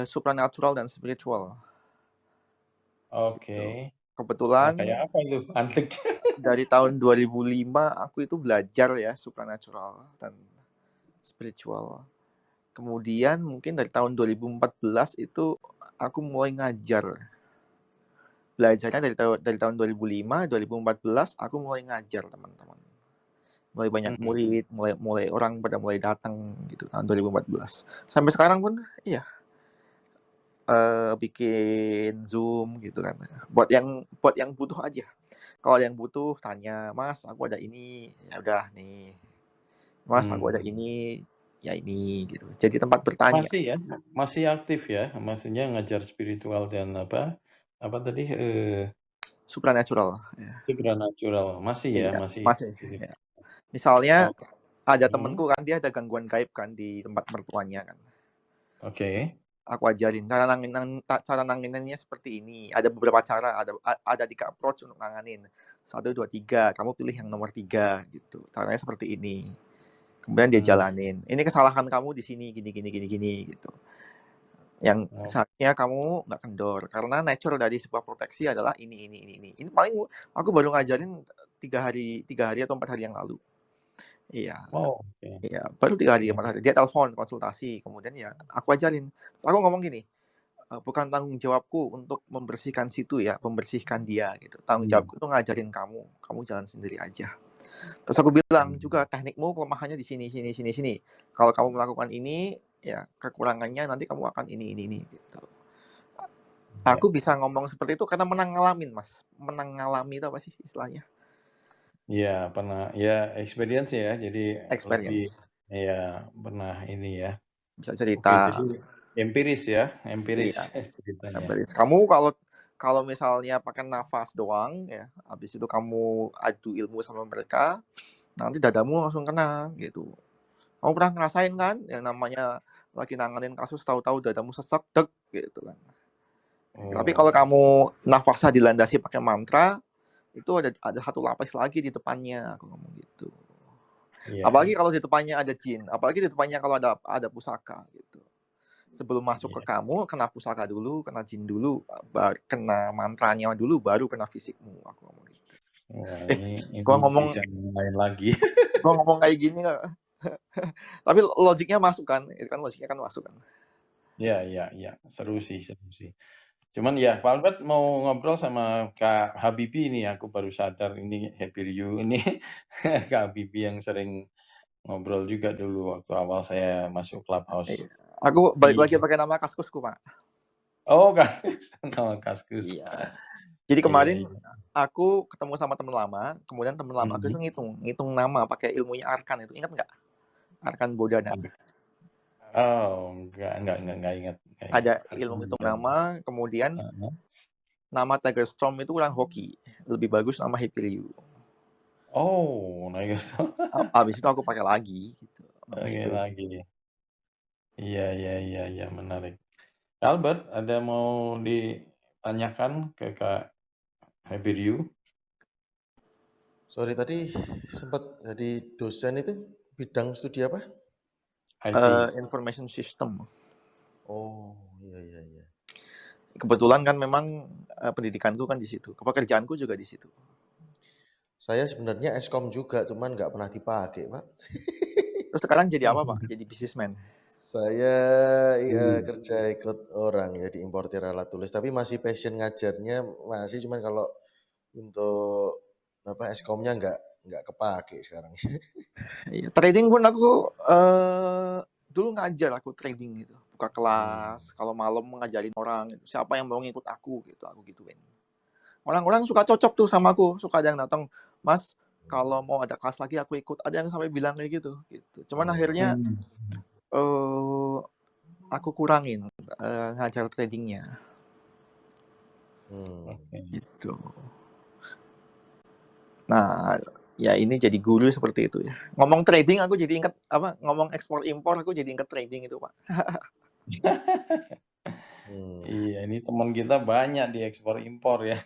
supernatural dan spiritual. Oke. Gitu. Kebetulan kayak apa itu? Antik. dari tahun 2005 aku itu belajar ya supernatural dan spiritual. Kemudian mungkin dari tahun 2014 itu aku mulai ngajar. Belajarnya dari tahun 2005, 2014 aku mulai ngajar teman-teman. Mulai banyak murid, mulai orang pada mulai datang gitu tahun 2014. Sampai sekarang pun iya. Bikin Zoom gitu kan. Buat yang butuh aja. Kalau yang butuh tanya, "Mas, aku ada ini." Ya udah nih. "Mas, aku ada ini." Ya ini gitu. Jadi tempat bertanya. Masih ya? Masih aktif ya? Maksudnya ngajar spiritual dan apa tadi Supernatural ya. supernatural. Masih ya? Iya, Masih. ya. Misalnya ada Hmm. temenku kan dia ada gangguan gaib kan di tempat mertuanya kan. Oke. Aku ajarin cara nanganinnya seperti ini. Ada beberapa cara, ada 3 approach untuk nanganin. 1, 2, 3. Kamu pilih yang nomor 3 gitu. Caranya seperti ini. Kemudian dia jalanin. Ini kesalahan kamu di sini gini gitu. Yang saatnya kamu nggak kendor karena nature dari sebuah proteksi adalah ini. Ini paling aku baru ngajarin 3 hari atau 4 hari yang lalu. Iya. Oh, oke. Iya, baru 3 hari, 4 hari. Dia telepon konsultasi, kemudian ya aku ajarin. Terus aku ngomong gini, bukan tanggung jawabku untuk membersihkan situ ya, membersihkan dia gitu. Tanggung jawabku itu ngajarin kamu jalan sendiri aja. Terus aku bilang juga teknikmu kelemahannya di sini. Kalau kamu melakukan ini, ya kekurangannya nanti kamu akan ini gitu. Aku bisa ngomong seperti itu karena menang ngalami itu apa sih istilahnya? Iya, pernah. Ya, experience ya. Jadi lebih Experience. pernah ini ya. Bisa Oke, cerita. jadi empiris ya, Iya. ceritanya. Kamu kalau misalnya pakai nafas doang ya, habis itu kamu adu ilmu sama mereka, nanti dadamu langsung kena gitu. Kamu pernah ngerasain kan yang namanya lagi nanganin kasus tahu-tahu dadamu sesek deg gitu kan. Tapi kalau kamu nafasnya dilandasi pakai mantra, itu ada satu lapis lagi di depannya, aku ngomong gitu. Apalagi kalau di depannya ada jin, apalagi di depannya kalau ada pusaka gitu. Sebelum masuk ke kamu, kena pusaka dulu, kena jin dulu, kena mantranya dulu, baru kena fisikmu. Aku ngomong gitu. Wah, ini Gua ngomong bisa lain lagi. gua ngomong kayak gini nggak? Tapi logiknya masuk kan? Itu kan logiknya kan masuk kan? Iya. Seru sih. Cuman ya, Pak Albert mau ngobrol sama Kak Habibie ini, aku baru sadar ini Happy Review ini Kak Habibie yang sering ngobrol juga dulu waktu awal saya masuk Clubhouse. Iya. Aku balik lagi pakai nama Kaskusku, Pak. Oh, nama Kaskus. Iya. Jadi kemarin aku ketemu sama teman lama, kemudian teman lama aku itu ngitung nama pakai ilmunya Arkan itu. Ingat nggak? Arkan Bodhana. Oh, enggak ingat. Ada Harus ilmu hitung dicoba. nama, kemudian Heeh. nama Tiger Storm itu kurang hoki, lebih bagus nama Hyperion. Oh, Tiger Storm. Abis itu aku pakai lagi gitu nama Oke Hyperion. lagi. Iya, menarik. Albert, ada mau ditanyakan ke Kak Hyperion? Sorry tadi sempat jadi dosen itu bidang studi apa? IT. Information System. Oh, iya. Kebetulan kan memang pendidikanku kan di situ, pekerjaanku juga di situ. Saya sebenarnya Eskom juga, cuman nggak pernah dipakai, Pak. Terus sekarang jadi apa, Pak? Jadi businessman. Saya kerja ikut orang ya di importir alat tulis, tapi masih passion ngajarnya masih, cuman kalau untuk apa Eskomnya nggak kepake sekarang. Iya, trading pun aku dulu ngajar aku trading gitu, buka kelas, kalau malam ngajarin orang gitu. Siapa yang mau ngikut aku gitu, aku gituin. Orang-orang suka cocok tuh sama aku, suka ada yang datang, Mas, kalau mau ada kelas lagi aku ikut. Ada yang sampai bilang kayak gitu. Cuman akhirnya aku kurangin ngajar tradingnya. Oke. Gitu. Nah, ya ini jadi guru seperti itu ya. Ngomong trading aku jadi ingat apa? Ngomong ekspor impor aku jadi ingat trading itu, Pak. Iya, ini teman kita banyak di ekspor impor ya.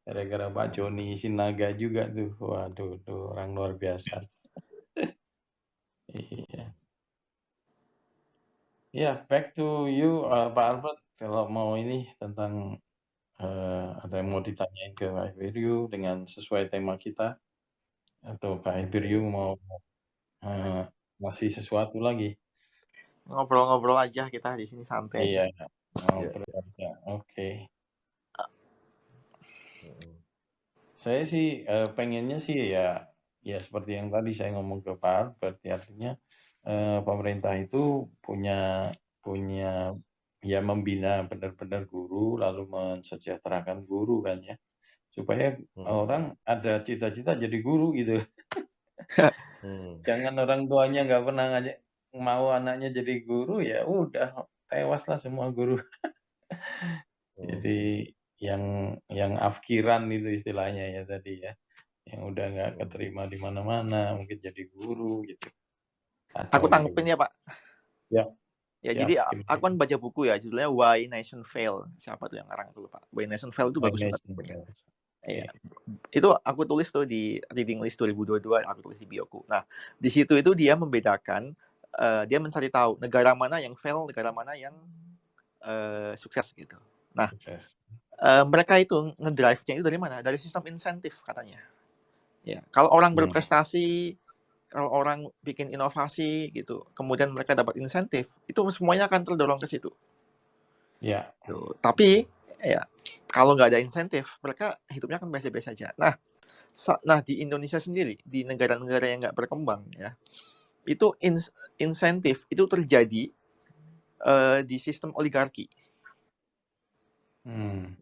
Gara-gara Pak Joni Sinaga juga tuh. Waduh, tuh orang luar biasa. Iya. Ya, back to you, Pak Albert. Kalau mau ini tentang ada yang mau ditanyain ke Kak Hyperion dengan sesuai tema kita, atau Kak Hyperion mau masih sesuatu lagi? Ngobrol-ngobrol aja kita di sini santai aja. Iya, ngobrol aja. Oke. Saya sih pengennya sih ya seperti yang tadi saya ngomong ke Pak, berarti artinya pemerintah itu punya ya membina benar-benar guru lalu mensejahterakan guru kan ya, supaya orang ada cita-cita jadi guru gitu. Jangan orang tuanya nggak pernah ngajak mau anaknya jadi guru, ya udah tewaslah semua guru. Jadi yang afkiran itu istilahnya ya tadi ya. Yang udah nggak keterima di mana-mana, mungkin jadi guru gitu. Aku Kacau gitu. tanggepin ya, Pak. Ya, Ya, siap. jadi aku kan baca buku ya, judulnya Why Nation Fail. Siapa tuh yang ngarang itu, Pak? Why Nation Fail itu bagus banget bukunya. Iya. Itu aku tulis tuh di Reading List 2022, aku tulis di bioku. Nah, di situ itu dia membedakan, dia mencari tahu negara mana yang fail, negara mana yang sukses gitu. Nah, mereka itu ngedrive-nya itu dari mana? Dari sistem insentif katanya. Ya, kalau orang berprestasi, kalau orang bikin inovasi gitu, kemudian mereka dapat insentif, itu semuanya akan terdorong ke situ. Ya. Tuh. Tapi ya kalau nggak ada insentif, mereka hidupnya akan biasa-biasa aja. Nah di Indonesia sendiri, di negara-negara yang nggak berkembang ya, itu insentif itu terjadi di sistem oligarki.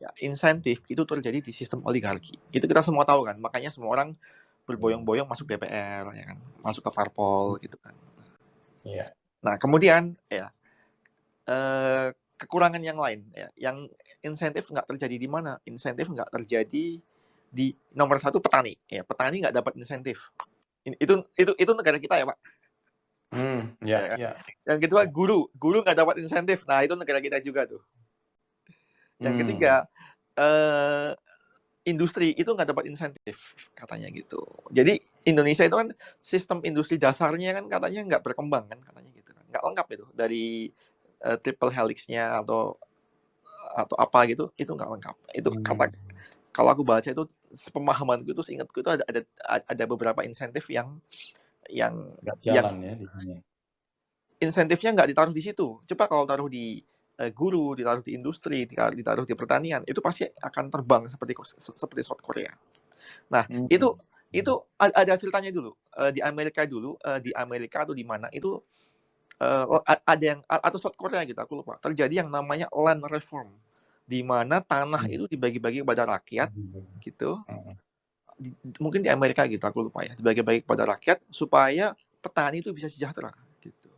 Ya, insentif itu terjadi di sistem oligarki. Itu kita semua tahu kan, makanya semua orang berboyong-boyong masuk DPR, ya kan, masuk ke parpol gitu kan. Iya. Nah kemudian ya kekurangan yang lain, ya, yang insentif nggak terjadi di mana? Insentif nggak terjadi di nomor satu petani, ya petani nggak dapat insentif. Itu negara kita ya Pak. Ya. Yang kedua guru nggak dapat insentif. Nah itu negara kita juga tuh. Yang ketiga industri itu nggak dapat insentif katanya gitu. Jadi Indonesia itu kan sistem industri dasarnya kan katanya nggak berkembang kan katanya gitu kan, nggak lengkap itu dari triple helix-nya atau apa gitu, itu nggak lengkap. Itu kalau aku baca itu pemahamanku itu seingatku itu ada beberapa insentif yang nggak jalan ya di sini. Insentifnya nggak ditaruh di situ. Coba kalau taruh di guru, ditaruh di industri, ditaruh di pertanian, itu pasti akan terbang seperti South Korea. Nah, itu ada ceritanya dulu. Di Amerika dulu, di Amerika atau di mana itu ada yang atau South Korea gitu, aku lupa. Terjadi yang namanya land reform, di mana tanah itu dibagi-bagi kepada rakyat, gitu. Mungkin di Amerika gitu, aku lupa ya. Dibagi-bagi kepada rakyat supaya petani itu bisa sejahtera, gitu.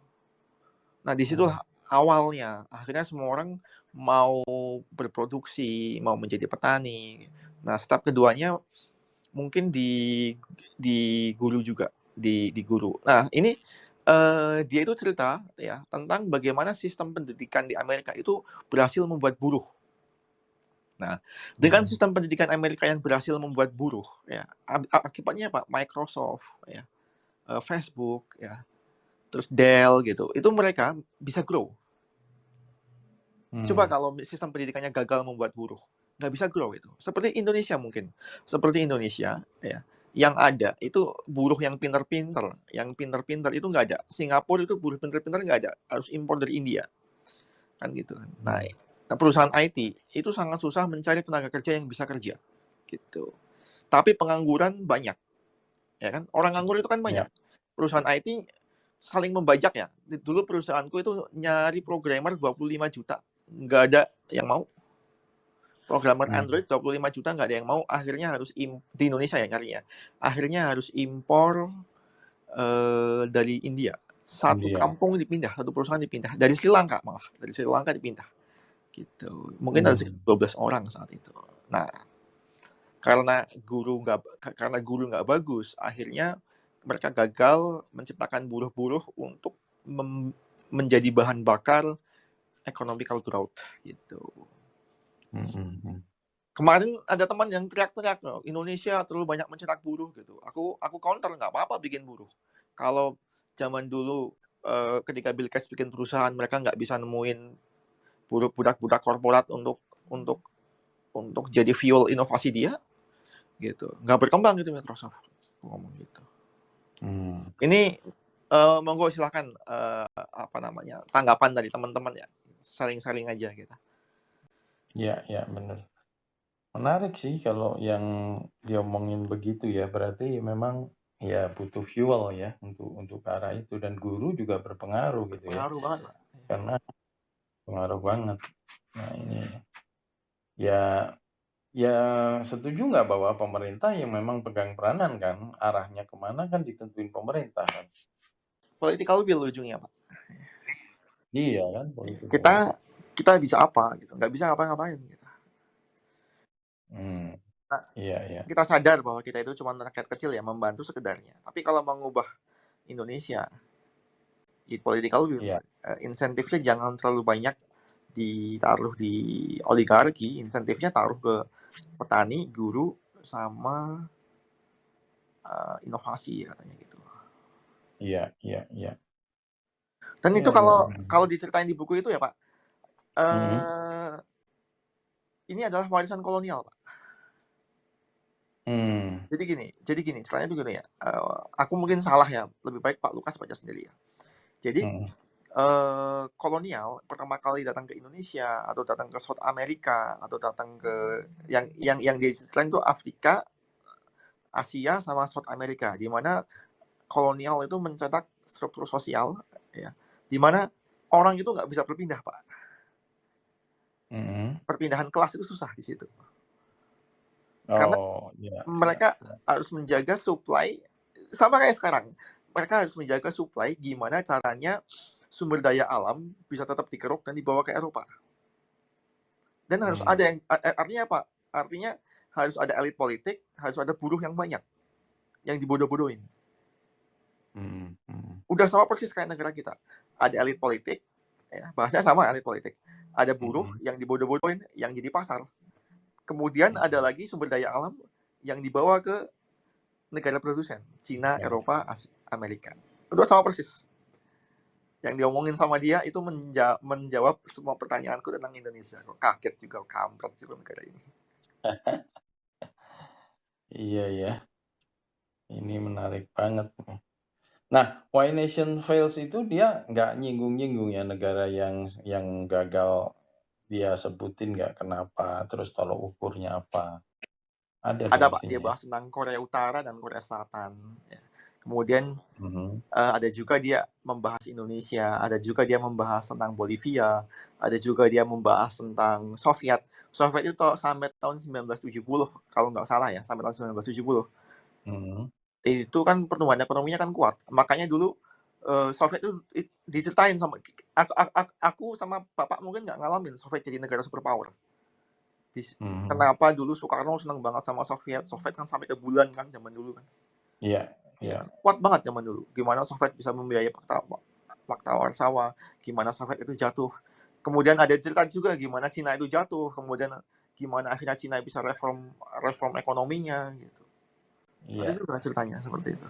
Nah, disitulah awalnya akhirnya semua orang mau berproduksi, mau menjadi petani. Nah, step keduanya mungkin di guru juga, di guru. Nah, ini dia itu cerita ya tentang bagaimana sistem pendidikan di Amerika itu berhasil membuat buruh. Nah, dengan sistem pendidikan Amerika yang berhasil membuat buruh, ya akibatnya apa? Microsoft, ya, Facebook, ya, terus Dell gitu, itu mereka bisa grow. Coba kalau sistem pendidikannya gagal membuat buruh, nggak bisa grow itu. Seperti Indonesia mungkin, seperti Indonesia, ya, yang ada itu buruh yang pinter-pinter, itu nggak ada. Singapura itu buruh pinter-pinter nggak ada, harus impor dari India, kan gitu kan. Nah, perusahaan IT itu sangat susah mencari tenaga kerja yang bisa kerja, gitu. Tapi pengangguran banyak, ya kan? Orang nganggur itu kan banyak. Perusahaan IT saling membajak ya. Dulu perusahaanku itu nyari programmer 25 juta, nggak ada yang mau. Programmer Android 25 juta nggak ada yang mau. Akhirnya harus di Indonesia ya nyarinya. Akhirnya harus impor dari India. Satu kampung dipindah, satu perusahaan dipindah. Dari Sri Lanka malah, dari Sri Lanka dipindah. Gitu. Mungkin ada sekitar 12 orang saat itu. Nah, karena guru nggak bagus, akhirnya mereka gagal menciptakan buruh-buruh untuk menjadi bahan bakar economical growth gitu. Kemarin ada teman yang teriak-teriak, Indonesia terlalu banyak mencetak buruh gitu. Aku counter, nggak apa-apa bikin buruh. Kalau zaman dulu ketika Bill Gates bikin perusahaan, mereka nggak bisa nemuin budak-budak korporat untuk jadi fuel inovasi dia, gitu. Nggak berkembang gitu Microsoft, ngomong gitu. Ini monggo silahkan tanggapan dari teman-teman ya, saling-saling aja gitu. Ya benar. Menarik sih kalau yang diomongin begitu ya, berarti memang ya butuh fuel ya untuk ke arah itu, dan guru juga berpengaruh gitu ya. Pengaruh banget, Pak. Karena pengaruh banget. Nah ini ya setuju nggak bahwa pemerintah yang memang pegang peranan kan, arahnya kemana kan ditentuin pemerintah kan. Political will ujungnya, Pak. Iya kan, political. Kita bisa apa gitu, nggak bisa ngapa-ngapain gitu. Nah, Iya. kita sadar bahwa kita itu cuma rakyat kecil ya, membantu sekedarnya. Tapi kalau mengubah Indonesia, political will, insentifnya jangan terlalu banyak ditaruh di oligarki, insentifnya taruh ke petani, guru, sama inovasi katanya gitu. Iya. Dan itu kalau diceritain di buku itu ya Pak, ini adalah warisan kolonial Pak. Jadi gini, ceritanya begini ya. Aku mungkin salah ya, lebih baik Pak Lukas baca sendiri ya. Jadi kolonial pertama kali datang ke Indonesia atau datang ke South America atau datang ke yang diceritain itu Afrika, Asia sama South America, di mana kolonial itu mencetak struktur sosial ya, di mana orang itu nggak bisa berpindah Pak. Perpindahan kelas itu susah di situ. Karena mereka harus menjaga supply, sama kayak sekarang. Mereka harus menjaga supply gimana caranya sumber daya alam bisa tetap dikeruk dan dibawa ke Eropa. Dan harus ada yang, artinya apa? Artinya harus ada elit politik, harus ada buruh yang banyak, yang dibodoh-bodohin. Udah sama persis kayak negara kita. Ada elit politik, ya, bahasanya sama elit politik. Ada buruh yang dibodoh-bodohin, yang jadi pasar. Kemudian ada lagi sumber daya alam yang dibawa ke negara produsen, Cina, Eropa, Amerika. Itu sama persis. Yang diomongin sama dia itu menjawab semua pertanyaanku tentang Indonesia. Kaget juga, kampret juga negara ini. Iya ya. Ini menarik banget. Nah, Why Nation Fails itu dia nggak nyinggung-nyinggung ya negara yang gagal, dia sebutin nggak kenapa, terus tolok ukurnya apa. Ada Pak, dia bahas tentang Korea Utara dan Korea Selatan. Ya. Kemudian ada juga dia membahas Indonesia, ada juga dia membahas tentang Bolivia, ada juga dia membahas tentang Soviet. Soviet itu sampai tahun 1970, kalau nggak salah ya, sampai tahun 1970. Itu kan pertumbuhan ekonominya kan kuat. Makanya dulu Soviet itu diceritain sama aku sama bapak mungkin nggak ngalamin Soviet jadi negara superpower. Kenapa dulu Soekarno senang banget sama Soviet? Soviet kan sampai ke bulan kan zaman dulu kan. Iya, Ya, iya. kuat banget zaman dulu. Gimana Soviet bisa membiayai Fakta Warsawa, gimana Soviet itu jatuh. Kemudian ada cerita juga gimana Cina itu jatuh, kemudian gimana akhirnya Cina bisa reform ekonominya gitu. Ada Iya. juga ceritanya seperti itu.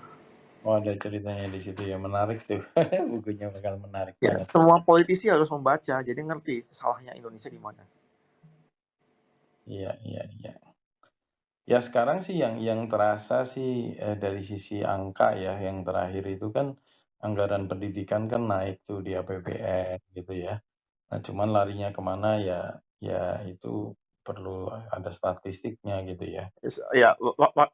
Oh, ada ceritanya di situ ya, menarik tuh. Bukunya bakal menarik Ya, banget. semua politisi harus membaca, jadi ngerti salahnya Indonesia di mana. Iya, iya, iya. Ya sekarang sih yang terasa sih dari sisi angka ya, yang terakhir itu kan anggaran pendidikan kan naik tuh di APBN gitu ya. Nah cuman larinya kemana ya itu perlu ada statistiknya gitu ya. Ya,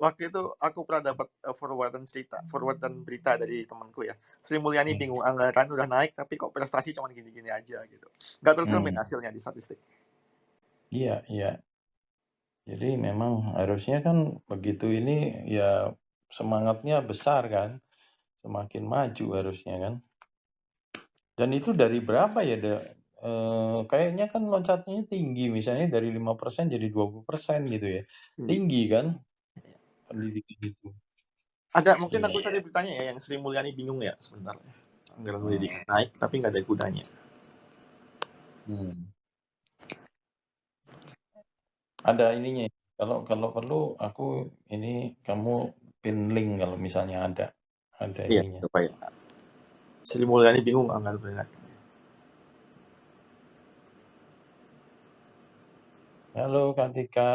waktu itu aku pernah dapat forwardan berita dari temanku ya. Sri Mulyani bingung anggaran udah naik tapi kok prestasi cuma gini-gini aja gitu. Nggak tercermin hasilnya di statistik. Iya, iya. Jadi memang harusnya kan begitu ini ya semangatnya besar kan, semakin maju harusnya kan. Dan itu dari berapa ya? Kayaknya kan loncatnya tinggi, misalnya dari 5% jadi 20% gitu ya. Tinggi kan pendidikan itu. Ada mungkin Iya. aku cari beritanya ya yang Sri Mulyani bingung ya sebentar. Anggaran pendidikan naik tapi nggak ada gunanya. Ada ininya. Kalau perlu aku ini kamu pin link kalau misalnya ada Iya, ininya. supaya Sri Mulyani bingung anggaran pendidikan. Halo Kak Tika.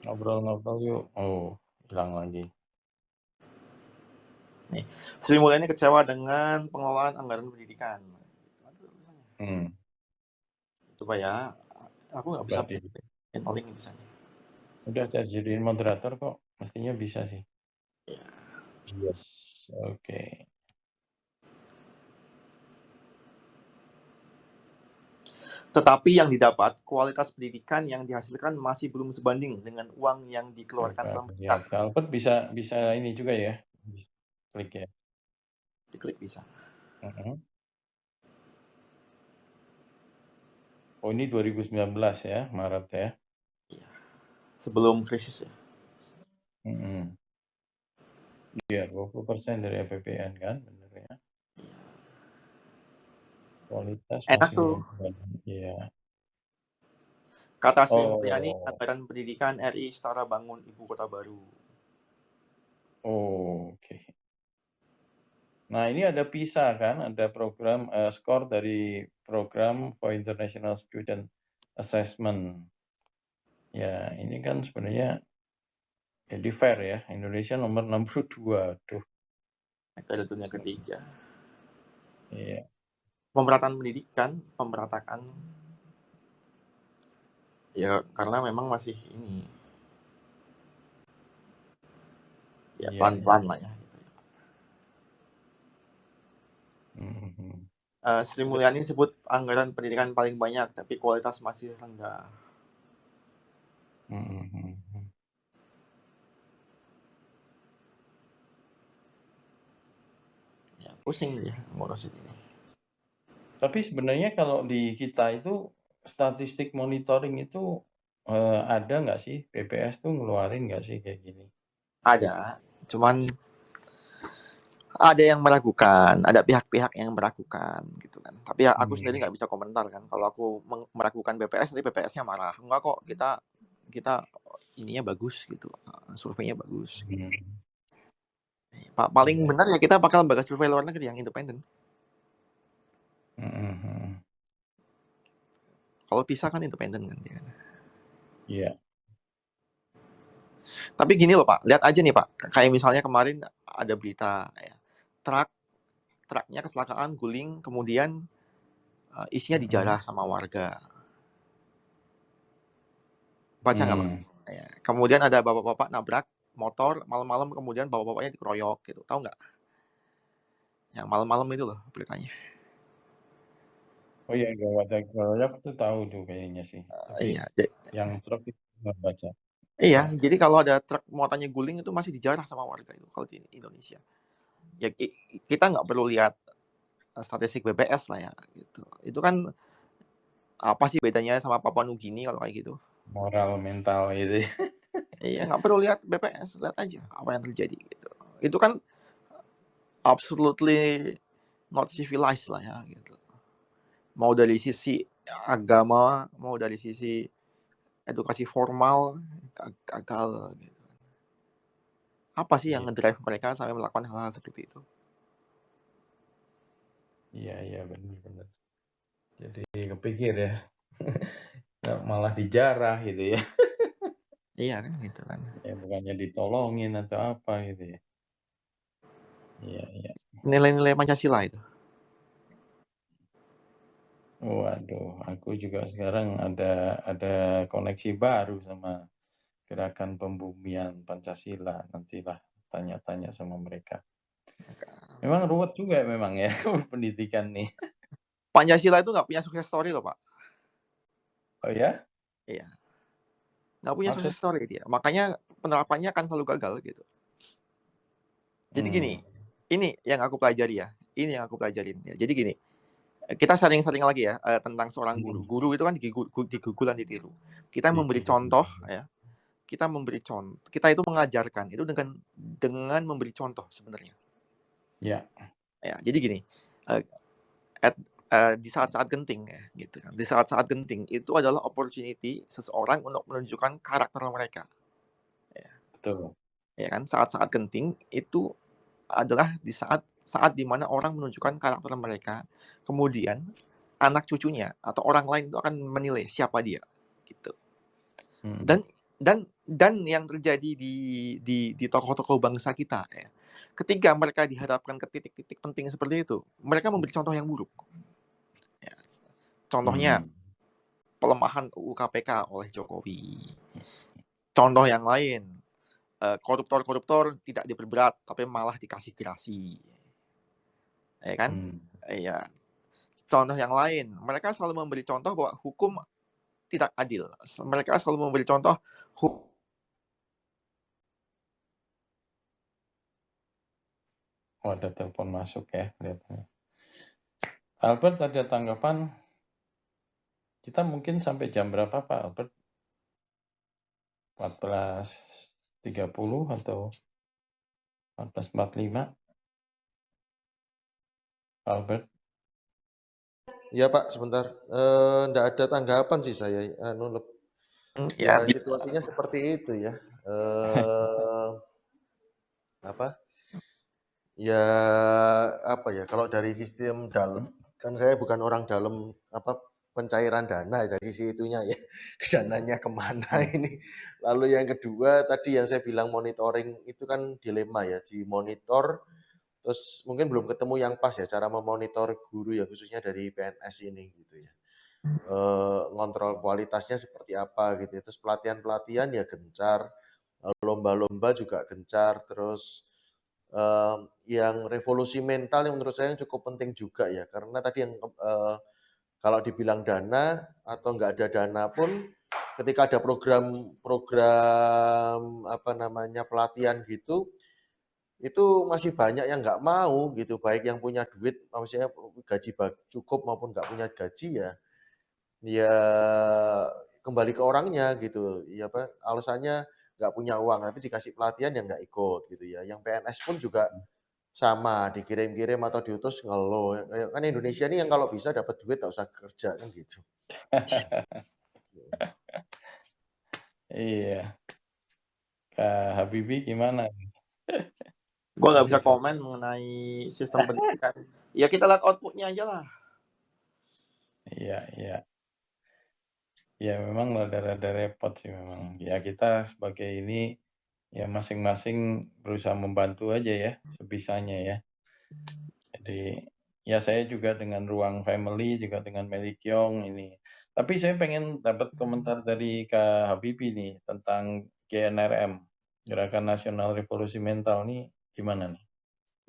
Ngobrol-ngobrol yuk. Oh, hilang lagi. Nih, Sri Mulyani kecewa dengan pengelolaan anggaran pendidikan. Coba ya, aku nggak bisa pin link misalnya. Udah saya jadiin moderator kok, mestinya bisa sih. Ya. Yes, oke. Tetapi yang didapat, kualitas pendidikan yang dihasilkan masih belum sebanding dengan uang yang dikeluarkan pemerintah. Albert bisa ini juga ya, bisa klik ya. Diklik bisa. Oh ini 2019 ya, Maret ya. Iya. Sebelum krisis ya. Iya, 20% dari APBN kan, bener ya. Kualitas Enak masih tuh. belum sebanding. Iya. Kata Sri Mulyani, anggaran pendidikan RI setara bangun ibu kota baru. Oke. Nah ini ada PISA kan, ada program skor dari program for International Student Assessment. Ya ini kan sebenarnya jadi fair ya, Indonesia nomor 62. Aduh. Negara dunia ketiga. Iya. Pemerataan pendidikan, pemerataan ya karena memang masih ini ya pelan-pelan lah ya. Gitu ya. Sri Mulyani sebut anggaran pendidikan paling banyak tapi kualitas masih rendah. Ya, pusing dia ngurusin ini. Tapi sebenarnya kalau di kita itu statistik monitoring itu ada nggak sih? BPS tuh ngeluarin nggak sih kayak gini? Ada, cuman ada yang meragukan, ada pihak-pihak yang meragukan gitu kan. Tapi ya aku sendiri nggak bisa komentar kan. Kalau aku meragukan BPS, nanti BPS-nya marah. Enggak kok, kita ininya bagus gitu, surveinya bagus. Paling benar ya kita pakai lembaga survei luar negeri yang independen. Kalau PISA kan independen kan dia. Iya. Tapi gini loh Pak, lihat aja nih Pak. Kayak misalnya kemarin ada berita ya, truknya kecelakaan guling, kemudian isinya dijarah sama warga. Baca nggak Pak? Ya. Kemudian ada bapak-bapak nabrak motor malam-malam, kemudian bapak-bapaknya dikeroyok gitu, tahu nggak? Yang malam-malam itu loh beritanya. Oh iya, gawat keroyok tuh tahu tuh kayaknya sih. Tapi Iya. yang truk itu nggak baca. Iya, jadi kalau ada truk muatannya guling itu masih dijarah sama warga itu kalau di Indonesia. Ya kita nggak perlu lihat statistik BPS lah ya gitu. Itu kan apa sih bedanya sama Papua Nugini kalau kayak gitu? Moral mental gitu ya. Iya, nggak perlu lihat BPS, lihat aja apa yang terjadi gitu. Itu kan absolutely not civilized lah ya gitu. Mau dari sisi agama, mau dari sisi edukasi formal, gagal gitu. Apa sih yang Iya, ngedrive mereka sampai melakukan hal-hal seperti itu? iya benar. Jadi kepikir ya, malah dijarah gitu ya. Iya kan gitu kan. Ya bukannya ditolongin atau apa gitu ya. Iya. Nilai-nilai Pancasila itu. Waduh, aku juga sekarang ada koneksi baru sama gerakan pembumian Pancasila. Nantilah tanya-tanya sama mereka. Memang ruwet juga memang ya pendidikan nih. Pancasila itu nggak punya sukses story loh Pak. Oh ya? Iya. Nggak punya Maksud? sukses story dia. Makanya penerapannya akan selalu gagal gitu. Jadi gini, ini yang aku pelajari ya. Ini yang aku pelajarin ya. Jadi gini, kita sering-sering lagi ya tentang seorang guru. Guru itu kan digugulan ditiru. Kita memberi contoh ya. Kita memberi contoh. Kita itu mengajarkan itu dengan memberi contoh sebenarnya. Ya. Ya, jadi gini, di saat-saat genting ya, gitu. Di saat-saat genting itu adalah opportunity seseorang untuk menunjukkan karakter mereka. Ya. Betul. Ya kan, saat-saat genting itu adalah di saat dimana orang menunjukkan karakter mereka, kemudian anak cucunya atau orang lain itu akan menilai siapa dia, gitu. Dan yang terjadi di tokoh-tokoh bangsa kita ya, ketika mereka dihadapkan ke titik-titik penting seperti itu, mereka memberi contoh yang buruk. Ya. Contohnya pelemahan UU KPK oleh Jokowi. Contoh yang lain, koruptor-koruptor tidak diperberat tapi malah dikasih gerasi. Ya kan? Iya. Contoh yang lain, mereka selalu memberi contoh bahwa hukum tidak adil. Mereka selalu memberi contoh Oh, ada telepon masuk ya kelihatannya. Albert ada tanggapan? Kita mungkin sampai jam berapa Pak Albert? 14.30 atau 14.45? Albert? Ya Pak, sebentar. Nggak ada tanggapan sih saya. Ya situasinya seperti itu ya. Ya apa ya? Kalau dari sistem dalam, kan saya bukan orang dalam pencairan dana dari sisi itunya ya. Dananya kemana ini? Lalu yang kedua tadi yang saya bilang monitoring itu kan dilema ya. Dimonitor, terus mungkin belum ketemu yang pas ya cara memonitor guru ya khususnya dari PNS ini gitu ya. Ngontrol kualitasnya seperti apa gitu. Terus pelatihan-pelatihan ya gencar, lomba-lomba juga gencar, terus yang revolusi mental yang menurut saya cukup penting juga ya, karena tadi yang kalau dibilang dana atau nggak ada dana pun ketika ada program pelatihan gitu, itu masih banyak yang nggak mau gitu, baik yang punya duit, maksudnya gaji cukup maupun nggak punya gaji ya kembali ke orangnya gitu, ya alasannya nggak punya uang, tapi dikasih pelatihan yang nggak ikut gitu ya. Yang PNS pun juga sama, dikirim-kirim atau diutus ngeluh. Kan Indonesia ini yang kalau bisa dapat duit nggak usah kerja kan gitu. Iya. Kak Habibie gimana? Gue nggak bisa komen mengenai sistem pendidikan. Ya kita lihat outputnya aja lah. Iya. Ya memang rada-rada repot sih memang. Ya kita sebagai ini ya masing-masing berusaha membantu aja ya sebisanya ya. Jadi ya saya juga dengan Ruang Family juga dengan Melikyong ini. Tapi saya pengen dapat komentar dari Kak Habibie nih tentang GNRM, Gerakan Nasional Revolusi Mental nih gimana nih?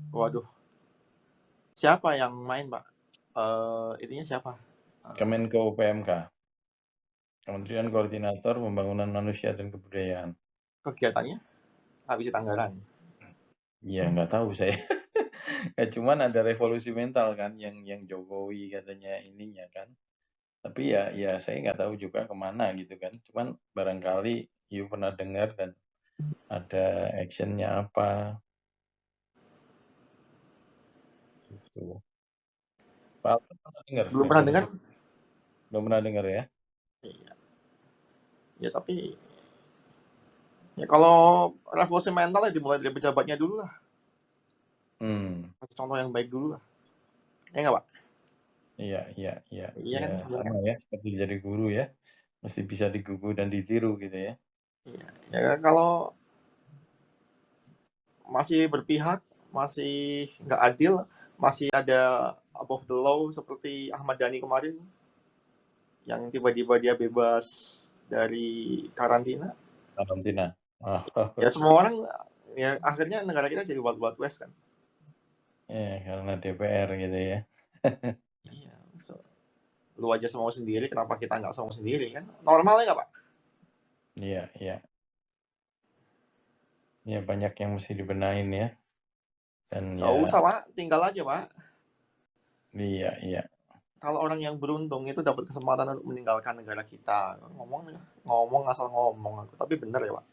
Waduh. Siapa yang main, Pak? Ininya siapa? Kemenko PMK. Kementerian Koordinator Pembangunan Manusia dan Kebudayaan. Kegiatannya habis anggaran. Iya, nggak tahu saya. Ya cuman ada revolusi mental kan yang Jokowi katanya ininya kan. Tapi ya saya nggak tahu juga kemana gitu kan. Cuman barangkali you pernah dengar dan ada actionnya apa gitu. Pak Alfred pernah dengar Belum pernah revolusi? dengar? Belum pernah dengar ya? Iya. Ya tapi ya kalau revolusi mental ya dimulai dari pejabatnya dulu lah. Kasih contoh yang baik dulu lah. Ya nggak Pak? Iya Iya kan? Bener sama kan? ya seperti jadi guru ya. Mesti bisa digugu dan ditiru gitu ya. Iya. Ya kalau masih berpihak, masih nggak adil, masih ada above the law seperti Ahmad Dhani kemarin yang tiba-tiba dia bebas dari karantina. Karantina. Ya semua orang ya akhirnya negara kita jadi wild west kan. Ya karena DPR gitu ya. Iya. So, lu aja semua sendiri, kenapa kita nggak semua sendiri kan? Normalnya nggak Pak? Iya. Ya banyak yang mesti dibenahin ya. Dan Nggak ya usah Pak, tinggal aja Pak. iya. Kalau orang yang beruntung itu dapat kesempatan untuk meninggalkan negara kita, ngomong asal ngomong aku, tapi bener ya Pak.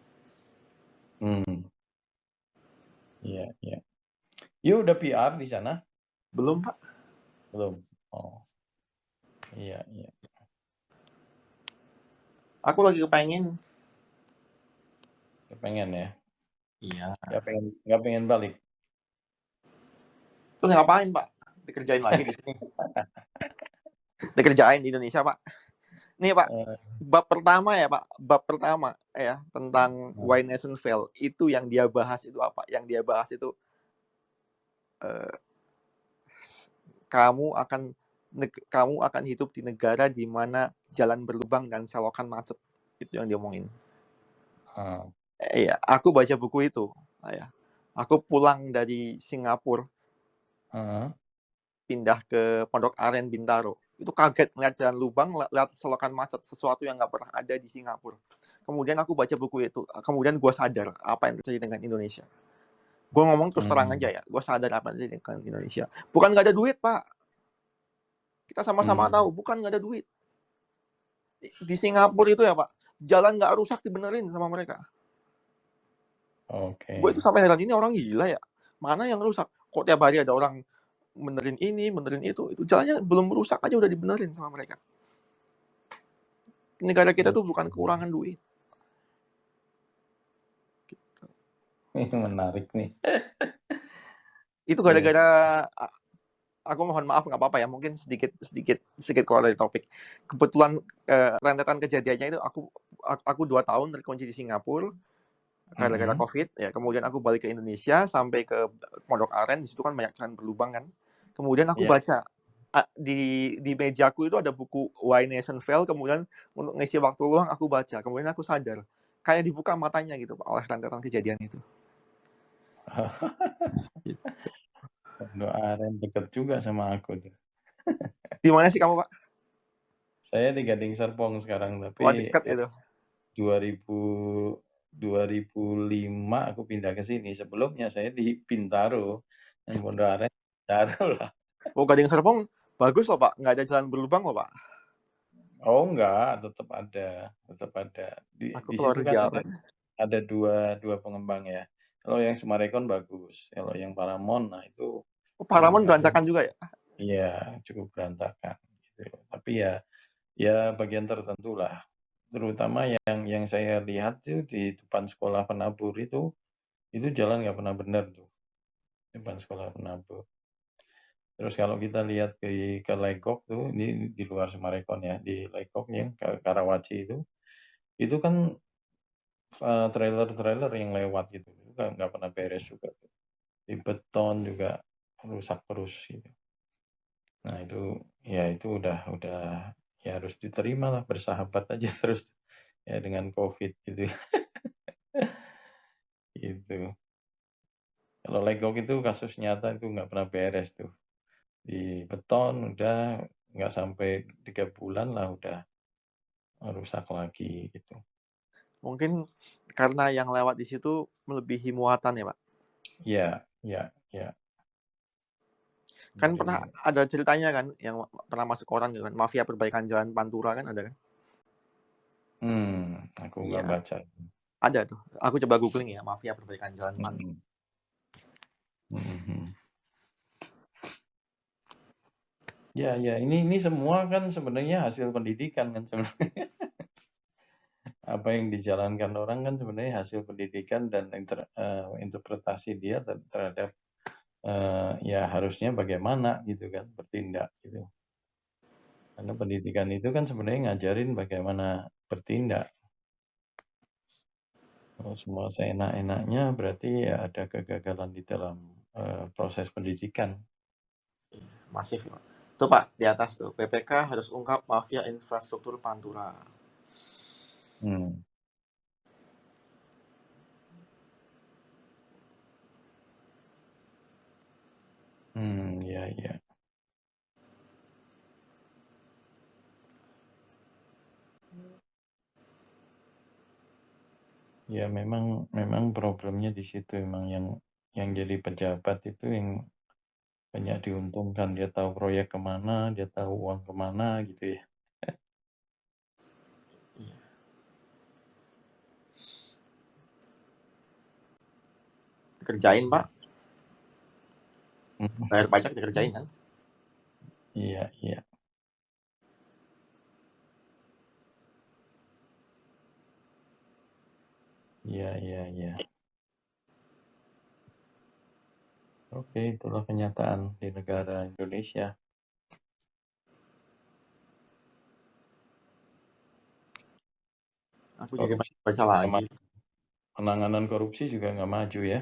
Iya. You udah PR di sana? Belum Pak. Belum. Oh. Iya. Aku lagi kepengen. Kepengen ya. Iya. Nggak pengen balik. Terus ngapain Pak? Dikerjain lagi di sini. Dikerjain di Indonesia Pak. Nih Pak, bab pertama ya Pak, bab pertama ya tentang Why Nation Fail itu yang dia bahas itu apa? Yang dia bahas itu kamu akan hidup di negara di mana jalan berlubang dan selokan macet. Itu yang dia omongin. Iya, aku baca buku itu. Ya. Aku pulang dari Singapura, pindah ke Pondok Aren Bintaro. Itu kaget ngeliat jalan lubang, lihat selokan macet, sesuatu yang nggak pernah ada di Singapura. Kemudian aku baca buku itu, kemudian gue sadar apa yang terjadi dengan Indonesia. Gue ngomong terus terang aja ya, gue sadar apa yang terjadi dengan Indonesia. Bukan nggak ada duit Pak, kita sama-sama tahu, bukan nggak ada duit. Di Singapura itu ya Pak, jalan nggak rusak dibenerin sama mereka. Oke. Gue itu sampai heran, ini orang gila ya, mana yang rusak? Kok tiap hari ada orang benerin ini, benerin itu jalannya belum rusak aja udah dibenerin sama mereka. Negara kita tuh bukan kekurangan duit. Gitu. Ini menarik nih. Itu gara-gara aku mohon maaf nggak apa-apa ya, mungkin sedikit keluar dari topik. Kebetulan rentetan kejadiannya itu aku 2 tahun terkunci di Singapura gara-gara COVID ya. Kemudian aku balik ke Indonesia sampai ke Pondok Aren, di situ kan banyak jalan berlubang kan. Kemudian aku baca di mejaku itu ada buku Why Nation Fail, kemudian untuk ngisi waktu luang aku baca, kemudian aku sadar kayak dibuka matanya gitu Pak oleh rentetan kejadian itu. Gitu. Pondok Aren dekat juga sama aku tuh. Di mana sih kamu Pak? Saya di Gading Serpong sekarang, tapi Wah, dekat itu. 2005 aku pindah ke sini. Sebelumnya saya di Bintaro, yang Pondok Aren Bintaro lah. Oh, Gading Serpong bagus loh Pak, nggak ada jalan berlubang loh Pak. Oh enggak, tetap ada. Di situ kan ada dua pengembang ya. Kalau yang Summarecon bagus, kalau yang Paramount, nah itu Paramount berantakan juga ya? Iya, cukup berantakan gitu. Tapi ya bagian tertentu lah. Terutama yang saya lihat tuh di depan sekolah penabur itu jalan nggak pernah benar tuh. Depan sekolah penabur. Terus kalau kita lihat ke Legok tuh, ini di luar Summarecon ya, di Legok yang Karawaci itu kan trailer yang lewat gitu, nggak pernah beres juga. Di beton juga rusak terus gitu. Nah itu udah ya harus diterima lah, bersahabat aja terus ya dengan COVID gitu. Gitu. Kalau Legok itu kasus nyata itu nggak pernah beres tuh. Di beton udah nggak sampai 3 bulan lah udah rusak lagi gitu. Mungkin karena yang lewat di situ melebihi muatan ya Pak? Iya. Kan Jadi pernah ada ceritanya kan yang pernah masuk koran gitu kan, mafia perbaikan jalan Pantura kan ada kan? aku nggak Iya, baca. ada tuh. Aku coba googling ya, mafia perbaikan jalan Pantura. Mhm. Ya, ini semua kan sebenarnya hasil pendidikan kan sebenarnya. Apa yang dijalankan orang kan sebenarnya hasil pendidikan dan interpretasi dia terhadap ya harusnya bagaimana gitu kan bertindak gitu. Karena pendidikan itu kan sebenarnya ngajarin bagaimana bertindak. Kalau semua seenak-enaknya berarti ya ada kegagalan di dalam proses pendidikan. Masif ya, Pak. Tuh Pak, di atas tuh, BPK harus ungkap mafia infrastruktur Pantura. Hmm. Ya. Ya memang problemnya di situ memang yang jadi pejabat itu yang banyak diuntungkan. Dia tahu proyek kemana, dia tahu uang kemana gitu ya. Iya. Dikerjain Pak, bayar pajak dikerjain kan? Iya. Iya. Oke, itulah kenyataan di negara Indonesia. Aku jadi Korupsi, baca lagi. penanganan korupsi juga nggak maju ya.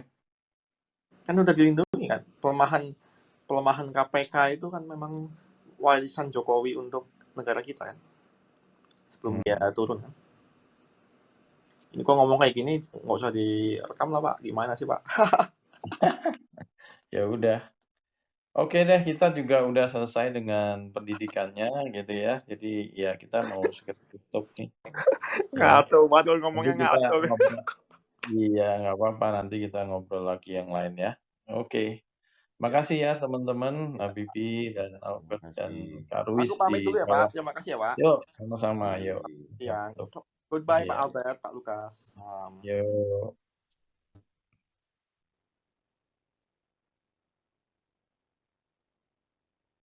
Kan udah dilindungi kan, pelemahan KPK itu kan memang warisan Jokowi untuk negara kita kan, sebelum dia turun kan. Ini kok ngomong kayak gini nggak usah direkam lah Pak, gimana sih Pak? Ya udah. Oke deh, kita juga udah selesai dengan pendidikannya gitu ya. Jadi ya kita mau segera tutup nih. Ya. Ngaco banget kalau Nanti ngomongnya kita ngaco. ngobrol. Iya, nggak apa-apa. Nanti kita ngobrol lagi yang lain ya. Oke. Makasih ya teman-teman, Ya, Habibie dan terima Albert dan kasih. Kak Aku Ruis pamit di dulu ya bawah. Pak, terima kasih ya Pak. Yuk, Terima sama-sama. Yuk. kasih. Iya, Tutup. goodbye Pak Iya. Albert, Pak Lukas. Yuk.